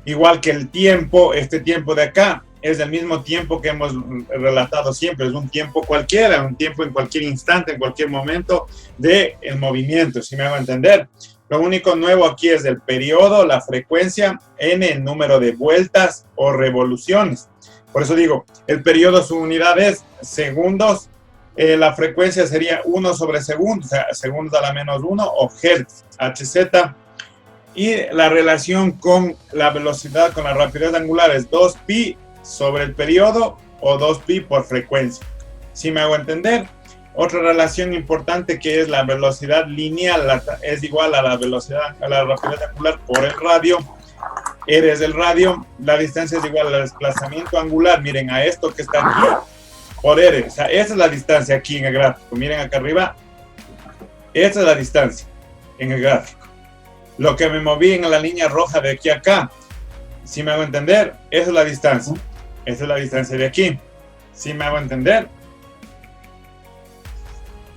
Igual que el tiempo, este tiempo de acá, es el mismo tiempo que hemos relatado siempre, es un tiempo cualquiera, un tiempo en cualquier instante, en cualquier momento del movimiento, ¿sí me hago entender? Lo único nuevo aquí es el periodo, la frecuencia, n el número de vueltas o revoluciones. Por eso digo, el periodo, su unidad es segundos, la frecuencia sería 1 sobre segundo, o sea, segundos a la menos 1 o hertz, hz. Y la relación con la velocidad, con la rapidez angular es 2pi sobre el periodo o 2pi por frecuencia. ¿Sí me hago entender? Otra relación importante que es la velocidad lineal es igual a la velocidad, a la rapidez angular por el radio. R es el radio, la distancia es igual al desplazamiento angular. Miren a esto que está aquí por R. O sea, esa es la distancia aquí en el gráfico. Miren acá arriba. Esa es la distancia en el gráfico. Lo que me moví en la línea roja de aquí a acá. ¿Sí me hago entender? Esa es la distancia. Esa es la distancia de aquí. ¿Sí me hago entender?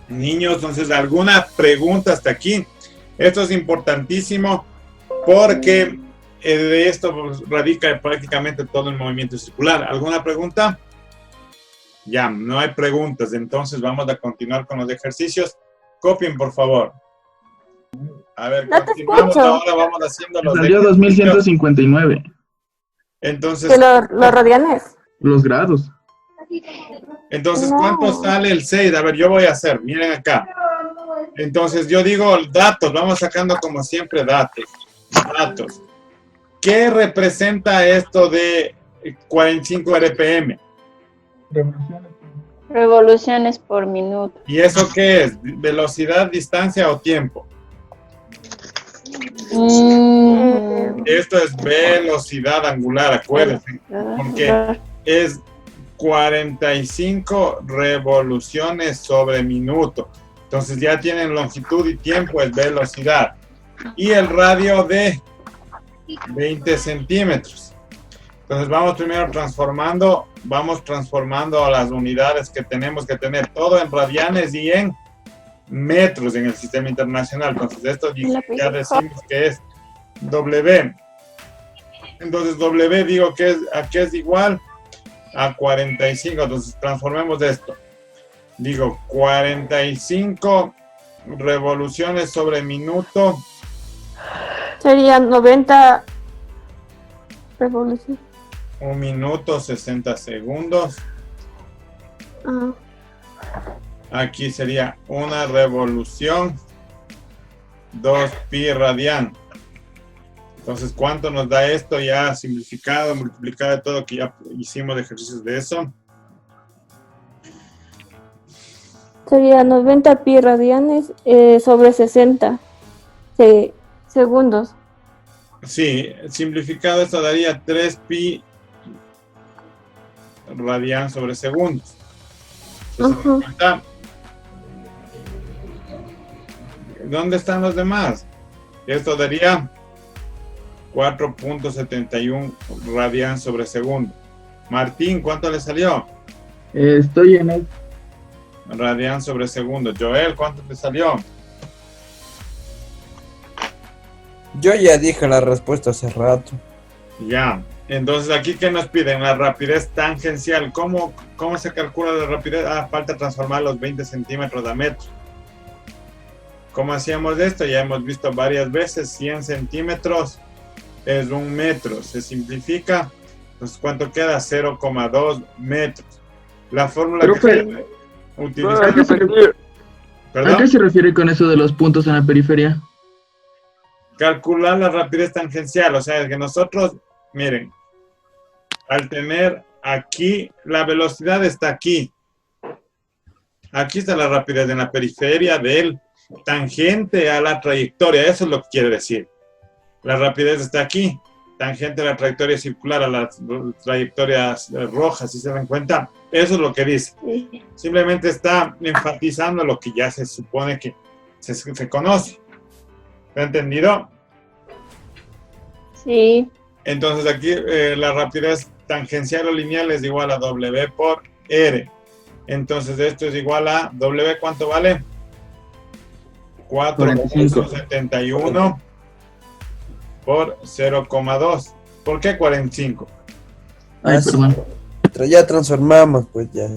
Niños, entonces, ¿alguna pregunta hasta aquí? Esto es importantísimo porque de esto radica prácticamente todo el movimiento circular. ¿Alguna pregunta? Ya, no hay preguntas. Entonces, vamos a continuar con los ejercicios. Copien, por favor. A ver, No te continuamos escucho. ahora. Vamos haciendo los Salió ejercicios. 2159. Entonces, Que los radianes. Los grados. Entonces, No. ¿cuánto sale el 6? A ver, yo voy a hacer, miren acá. Entonces, yo digo datos, vamos sacando como siempre datos. Datos. ¿Qué representa esto de 45 RPM? Revoluciones por minuto. ¿Y eso qué es? ¿Velocidad, distancia o tiempo? Esto es velocidad angular, acuérdense, porque es 45 revoluciones sobre minuto. Entonces ya tienen longitud y tiempo, es velocidad. Y el radio de 20 centímetros. Entonces vamos primero transformando a las unidades que tenemos que tener, todo en radianes y en metros en el sistema internacional. Entonces esto ya decimos que es W. Entonces W digo que es igual a 45. Entonces transformemos esto. Digo 45 revoluciones sobre minuto. Serían 90 revoluciones. 1 minuto 60 segundos. Ajá. Aquí sería una revolución 2 pi radian. Entonces, ¿cuánto nos da esto ya simplificado, multiplicado, todo que ya hicimos ejercicios de eso? Sería 90 pi radianes sobre 60 segundos. Sí, simplificado esto daría 3 pi radian sobre segundos. Ajá. ¿Dónde están los demás? Esto daría 4.71 radian sobre segundo. Martín, ¿cuánto le salió? Estoy en el... Radian sobre segundo. Joel, ¿cuánto te salió? Yo ya dije la respuesta hace rato. Ya. Entonces, aquí, ¿qué nos piden? La rapidez tangencial. ¿Cómo se calcula la rapidez? Falta transformar los 20 centímetros a metros. ¿Cómo hacíamos esto? Ya hemos visto varias veces. 100 centímetros es 1 metro. Se simplifica. Pues, ¿cuánto queda? 0,2 metros. La fórmula que se utiliza... ¿A qué se refiere con eso de los puntos en la periferia? Calcular la rapidez tangencial. O sea, que nosotros, miren, al tener aquí, la velocidad está aquí. Aquí está la rapidez en la periferia del tangente a la trayectoria. Eso es lo que quiere decir. La rapidez está aquí, tangente a la trayectoria circular, a las trayectorias rojas, si se dan cuenta. Eso es lo que dice. Simplemente está enfatizando lo que ya se supone que se conoce. ¿Lo ha entendido? Sí. Entonces aquí la rapidez tangencial o lineal es igual a W por R. Entonces esto es igual a W, ¿cuánto vale? 4.71 por 0,2. ¿Por qué 45? Ay, perdón. Ya transformamos, pues ya.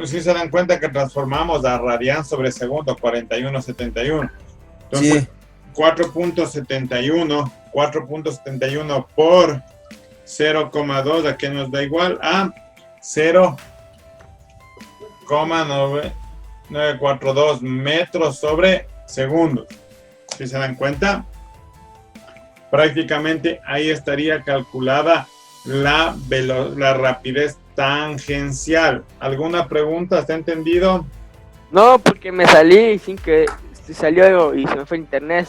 Si se dan cuenta que transformamos a radian sobre segundo, 41.71. Entonces, Sí. 4.71 por 0,2, ¿a qué nos da igual? A 0,942 metros sobre segundo. Si se dan cuenta, prácticamente ahí estaría calculada la rapidez tangencial. ¿Alguna pregunta? ¿Está entendido? No, porque me salí sin que salió y se me fue el internet.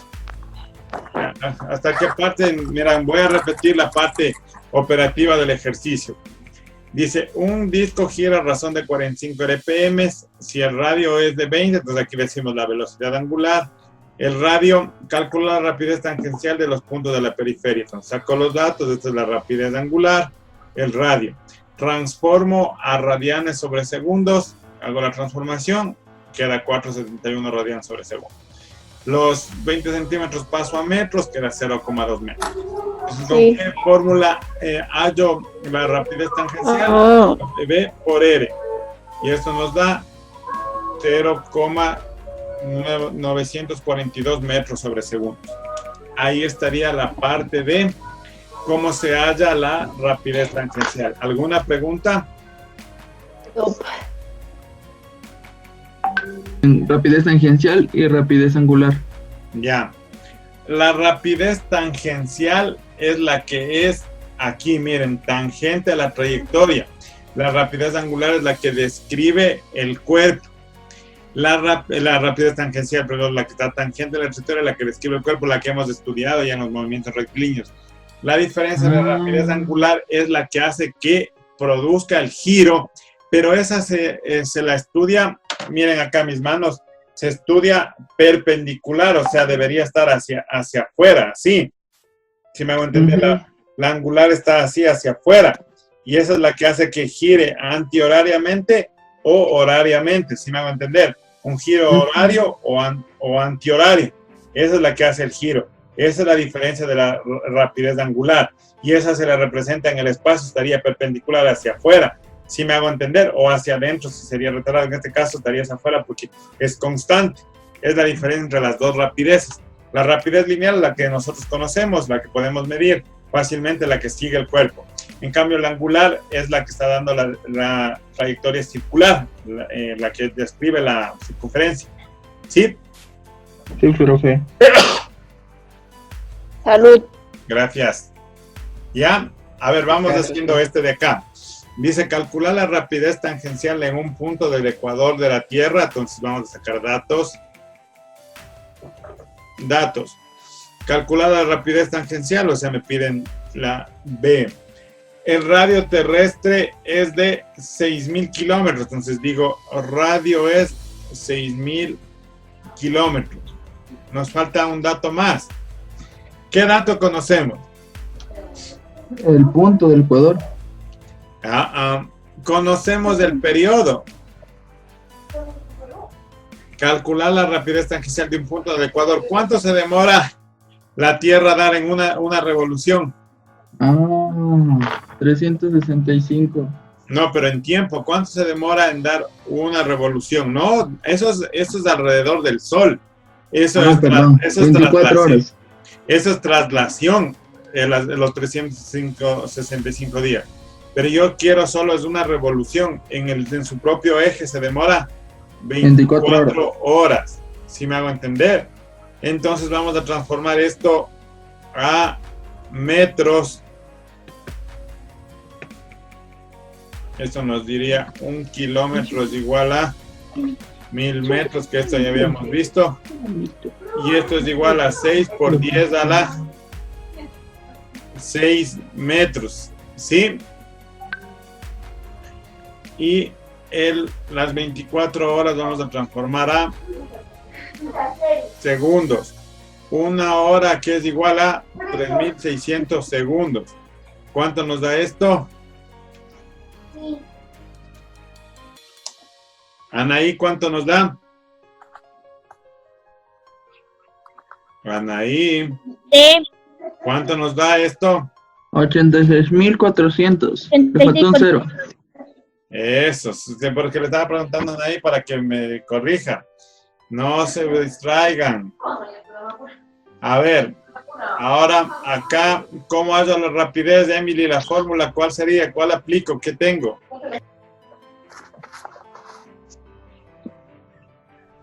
¿Hasta qué parte? Mira, voy a repetir la parte operativa del ejercicio. Dice, un disco gira a razón de 45 RPM. Si el radio es de 20, entonces aquí decimos la velocidad angular. El radio calcula la rapidez tangencial de los puntos de la periferia. Entonces saco los datos, esta es la rapidez angular, el radio. Transformo a radianes sobre segundos, hago la transformación, queda 4.71 radian sobre segundo. Los 20 centímetros paso a metros, queda 0,2 metros. Entonces, ¿con qué fórmula hallo la rapidez tangencial? V por R. Y esto nos da 0,942 metros sobre segundo. Ahí estaría la parte de cómo se halla la rapidez tangencial. ¿Alguna pregunta? Rapidez tangencial y rapidez angular. Ya. La rapidez tangencial es la que es aquí, miren, tangente a la trayectoria. La rapidez angular es la que describe el cuerpo. La rapidez tangencial, perdón, la que está tangente a la trayectoria, la que describe el cuerpo, la que hemos estudiado ya en los movimientos rectilíneos. La diferencia de la rapidez angular es la que hace que produzca el giro, pero esa se la estudia, miren acá mis manos, se estudia perpendicular, o sea, debería estar hacia afuera, así. Si me hago entender, la angular está así hacia afuera, y esa es la que hace que gire antihorariamente o horariamente, si me hago entender, un giro horario o antihorario. Esa es la que hace el giro. Esa es la diferencia de la rapidez angular, y esa se la representa en el espacio, estaría perpendicular hacia afuera, si me hago entender, o hacia adentro, si sería retardado. En este caso estaría hacia afuera porque es constante. Es la diferencia entre las dos rapideces. La rapidez lineal, la que nosotros conocemos, la que podemos medir fácilmente, la que sigue el cuerpo. En cambio, la angular es la que está dando la trayectoria circular, la que describe la circunferencia. ¿Sí? Sí, profe. Salud. Gracias. Ya, a ver, vamos haciendo este de acá. Dice, calcular la rapidez tangencial en un punto del ecuador de la Tierra. Entonces vamos a sacar datos. Datos. Calcular la rapidez tangencial, o sea, me piden la B. El radio terrestre es de 6.000 kilómetros. Entonces digo, radio es 6.000 kilómetros. Nos falta un dato más. ¿Qué dato conocemos? El punto del Ecuador. Conocemos el periodo. Calcular la rapidez tangencial de un punto del Ecuador. ¿Cuánto se demora la Tierra a dar en una revolución? 365. No, pero en tiempo, ¿cuánto se demora en dar una revolución? No, eso es alrededor del Sol. Eso es 24 horas. Eso es traslación los 365 días. Pero yo quiero solo es una revolución. En su propio eje se demora 24 horas. ¿Sí me hago entender? Entonces vamos a transformar esto a metros. Esto nos diría 1 kilómetro es igual a 1000 metros, que esto ya habíamos visto. Y esto es igual a 6 por 10 a la 6 metros. ¿Sí? Y las 24 horas vamos a transformar a segundos. 1 hora que es igual a 3600 segundos. ¿Cuánto nos da esto? Anaí, ¿cuánto nos da? Anaí, ¿cuánto nos da esto? 86.400. Le faltó un 0. Eso, porque le estaba preguntando a Anaí para que me corrija. No se distraigan. A ver, ahora acá, ¿cómo hago la rapidez de Emily? La fórmula, ¿cuál sería? ¿Cuál aplico? ¿Qué tengo?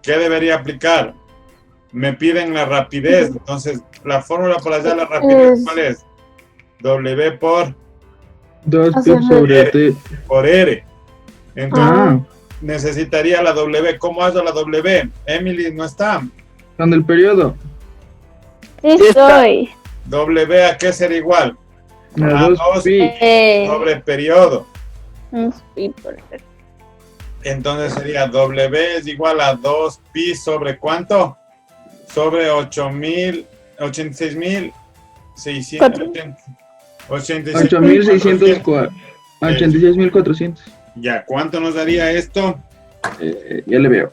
¿Qué debería aplicar? Me piden la rapidez, entonces la fórmula para hallar la rapidez, ¿cuál es? W por 2pi sobre T. Por R. Entonces necesitaría la W. ¿Cómo hago la W? Emily no está. Con el periodo. Sí estoy. W a qué será igual? A 2pi. Sobre periodo. 2pi por R. Entonces sería W es igual a 2pi sobre ¿cuánto? Sobre 86.600. 86.400. Ya, ¿cuánto nos daría esto? Ya le veo.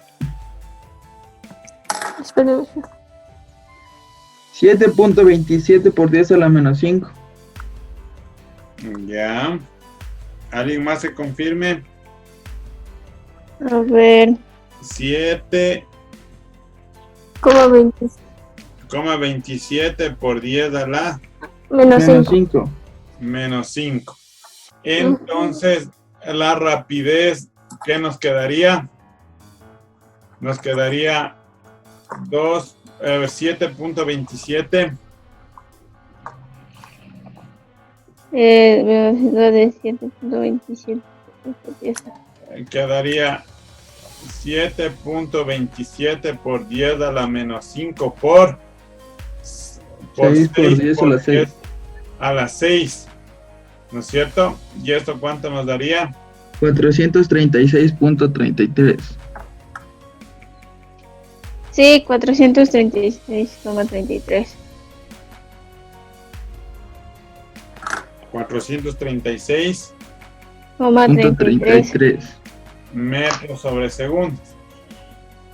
Espérame. 7.27 por 10 a la menos 5. Ya. ¿Alguien más se confirme? A ver. 7,27 por 10 a la Menos 5. menos 5. Entonces, la rapidez, ¿qué nos quedaría? Nos quedaría 7.27. Velocidad de 7.27. Quedaría 7.27 por 10 a la menos 5 por 6 por 10 a la 6. A las 6, ¿no es cierto? ¿Y esto cuánto nos daría? 436.33. Sí, 436,33. 436,33 metros sobre segundos.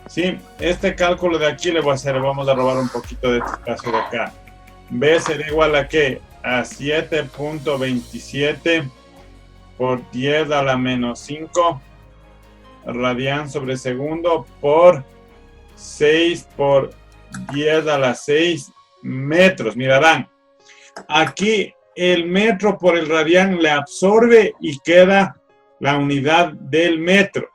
Sí, este cálculo de aquí le voy a hacer, vamos a robar un poquito de este espacio de acá. B será igual a ¿qué? A 7.27 por 10 a la menos 5 radian sobre segundo por 6 por 10 a la 6 metros. Mirarán, aquí el metro por el radian le absorbe y queda la unidad del metro.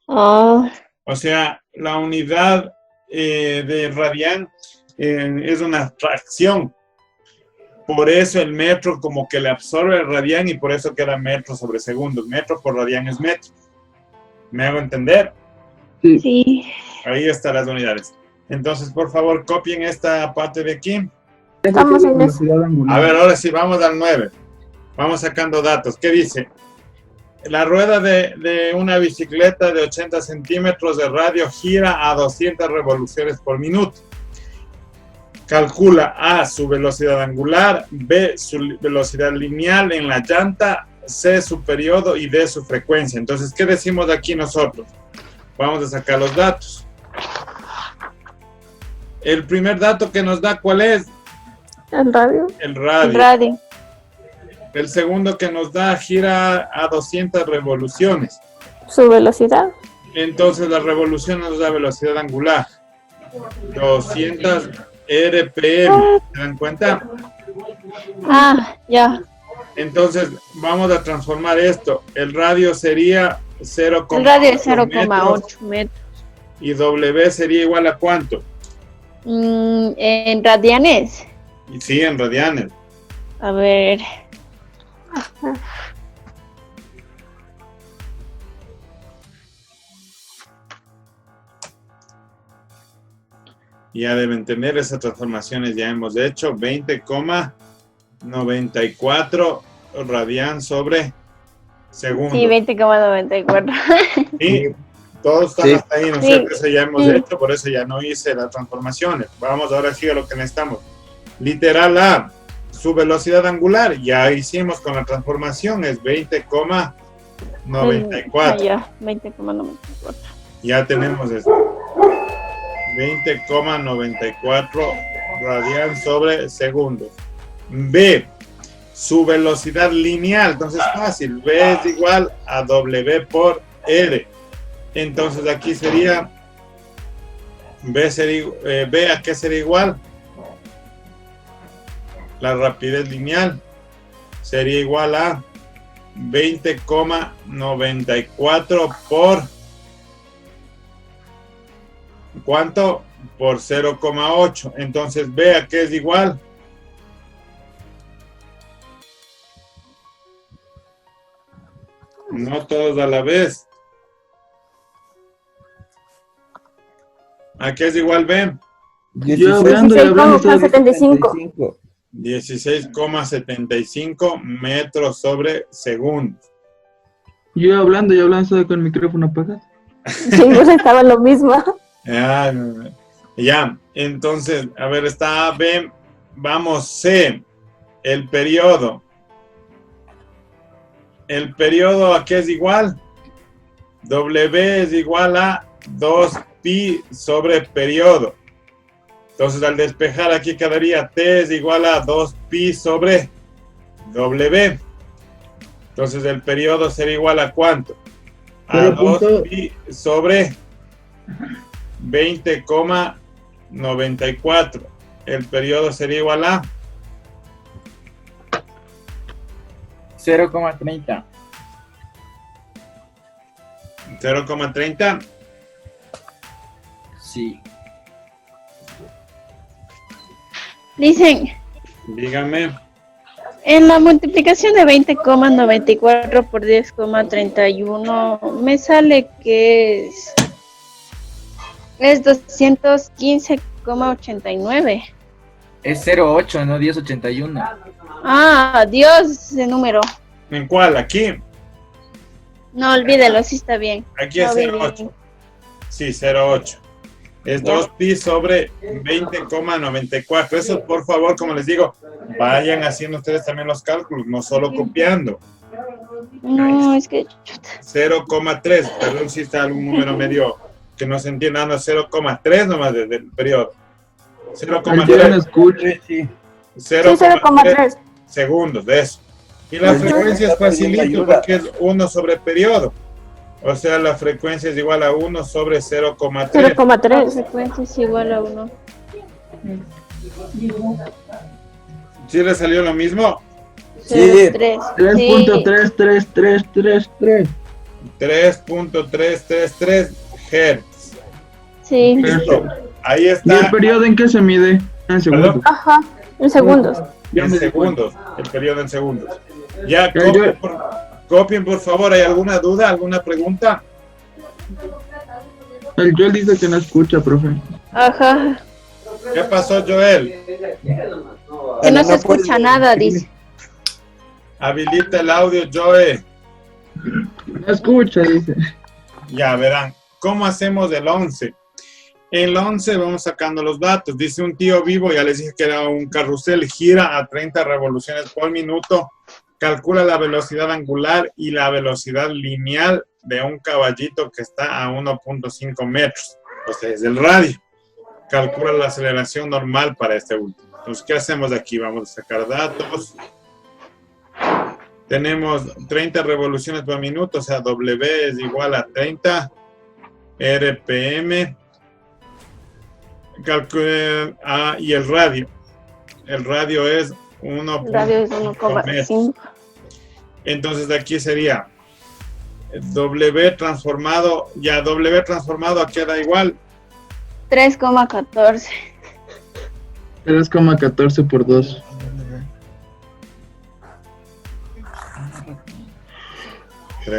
O sea, la unidad de radian es una fracción. Por eso el metro como que le absorbe el radian y por eso queda metro sobre segundo. Metro por radian es metro. ¿Me hago entender? Sí. Ahí están las unidades. Entonces, por favor, copien esta parte de aquí. Estamos en eso. A ver, ahora sí, vamos al 9. Vamos sacando datos. ¿Qué dice? la rueda de una bicicleta de 80 centímetros de radio gira a 200 revoluciones por minuto. Calcula A, su velocidad angular, B, su velocidad lineal en la llanta, C, su periodo y D, su frecuencia. Entonces, ¿qué decimos aquí nosotros? Vamos a sacar los datos. El primer dato que nos da, ¿cuál es? ¿El radio? El radio. El radio. El segundo que nos da, gira a 200 revoluciones. ¿Su velocidad? Entonces, la revolución nos da velocidad angular. 200 RPM. ¿Se dan cuenta? Ah, ya. Entonces, vamos a transformar esto. El radio sería 0,8 El radio es metros. 0,8 metros. ¿Y W sería igual a cuánto? En radianes. Y sí, en radianes. A ver. Ya deben tener esas transformaciones, ya hemos hecho 20,94 radian sobre segundo. Sí, 20,94. Sí, todos están Sí. hasta ahí, ¿no es Sí. cierto? Eso ya hemos Sí. hecho, por eso ya no hice las transformaciones. Vamos ahora sí a lo que necesitamos. Literal A, su velocidad angular, ya hicimos con la transformación, es 20,94. Ya, 20,94. Ya tenemos eso. 20,94 radian sobre segundos. B, su velocidad lineal. Entonces fácil. B es igual a W por R. Entonces aquí sería B a qué sería igual. La rapidez lineal sería igual a 20,94 por ¿cuánto? Por 0,8. Entonces B a qué es igual. No todos a la vez. ¿A qué es igual B? Yo hablando y hablando. 16,75. 16,75 metros sobre segundo. Yo hablando y hablando, estoy con el micrófono apagado. Sí, pues estaba lo mismo. Ya, entonces, a ver, está B, vamos C, el periodo. El periodo a qué es igual? W es igual a 2pi sobre periodo. Entonces, al despejar aquí quedaría T es igual a 2pi sobre W. Entonces, el periodo sería igual a ¿cuánto? A 2pi sobre 20,94. El periodo sería igual a 0,30. 0,30. Sí. Dicen, Dígame. en la multiplicación de 20,94 por 10,31 me sale que es 215,89. Es 0,8, no 10,81. Ah, Dios, ese número. ¿En cuál? Aquí. No, olvídelo, sí está bien. Aquí es No, bien, 0,8. Sí, 0,8. Es 2pi sobre 20,94. Eso, por favor, como les digo, vayan haciendo ustedes también los cálculos, no solo copiando. No, es que 0,3. Perdón si está algún número medio que no se entienda. No, 0,3 nomás desde el periodo. Yo no 0,3. escucho. Sí. 0,3 segundos de eso. Y la frecuencia es facilito porque es 1 sobre periodo. O sea, la frecuencia es igual a 1 sobre 0,3. la 0,3. frecuencia es igual a 1. ¿Sí le salió lo mismo? Sí. 3.33333. 3.333 Hz. Sí. Listo. Ahí ¿Y el está. periodo en qué se mide? En segundos. Ajá, en segundos. En segundos. El periodo en segundos. Ya, Ya, copien por favor. ¿Hay alguna duda? ¿Alguna pregunta? El Joel dice que no escucha, profe. Ajá. ¿Qué pasó, Joel? Que no se escucha nada, dice. Habilita el audio, Joel. No escucha, dice. Ya verán, ¿cómo hacemos el 11? El 11 vamos sacando los datos. Dice un tío vivo, ya les dije que era un carrusel, gira a 30 revoluciones por minuto, calcula la velocidad angular y la velocidad lineal de un caballito que está a 1.5 metros. O sea, es el radio. Calcula la aceleración normal para este último. Entonces, ¿qué hacemos aquí? Vamos a sacar datos. Tenemos 30 revoluciones por minuto, o sea, W es igual a 30 RPM. Calcule y el radio. El radio es 1. El radio es 1,5. Entonces, de aquí sería W transformado. Ya W transformado queda igual. 3,14. 3,14 por 2.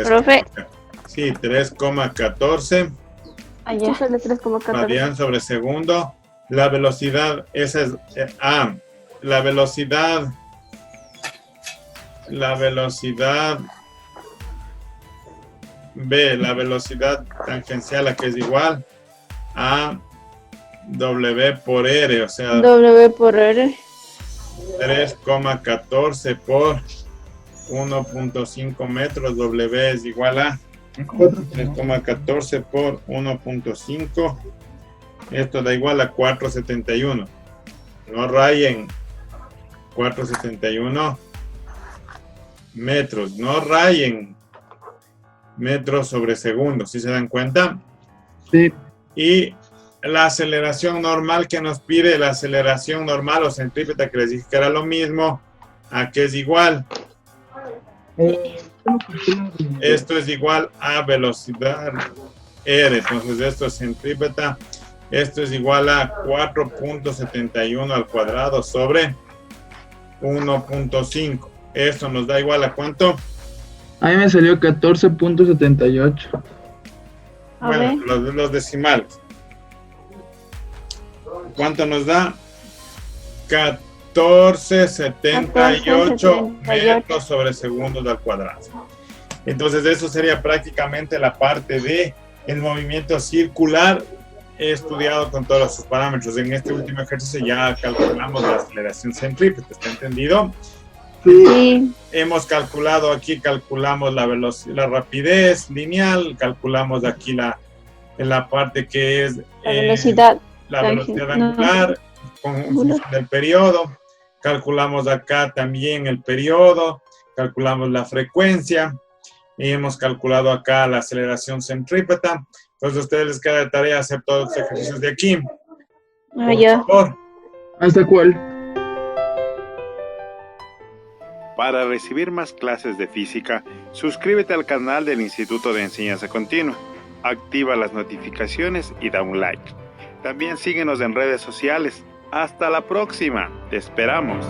Profe. Sí, 3,14 Allá sale 3,14. radian sobre segundo. La velocidad, esa es la velocidad B, la velocidad tangencial a que es igual a W por R, o sea, W por R. 3,14 por 1.5 metros, W es igual a 3,14 por 1.5. Esto da igual a 471. No rayen 471 metros. No rayen metros sobre segundo. ¿Sí se dan cuenta? Sí. Y la aceleración normal que nos pide, la aceleración normal o centrípeta, que les dije que era lo mismo, ¿a qué es igual? Esto es igual a velocidad R, entonces esto es centrípeta, esto es igual a 4.71 al cuadrado sobre 1.5. Esto nos da igual a ¿cuánto? A mí me salió 14.78. Bueno, los decimales. ¿Cuánto nos da? 1478 metros sobre segundos al cuadrado. Entonces eso sería prácticamente la parte de el movimiento circular. He estudiado con todos sus parámetros. En este último ejercicio ya calculamos la aceleración centrípeta. ¿Está entendido? Sí. Hemos calculado aquí, calculamos la velocidad, la rapidez lineal, calculamos aquí en la parte que es La velocidad. la velocidad angular con función del periodo. Calculamos acá también el periodo, calculamos la frecuencia y hemos calculado acá la aceleración centrípeta. Entonces a ustedes les queda de tarea hacer todos los ejercicios de aquí. Ya. Por favor. ¿Hasta cuál? Para recibir más clases de física, suscríbete al canal del Instituto de Enseñanza Continua, activa las notificaciones y da un like. También síguenos en redes sociales. ¡Hasta la próxima! ¡Te esperamos!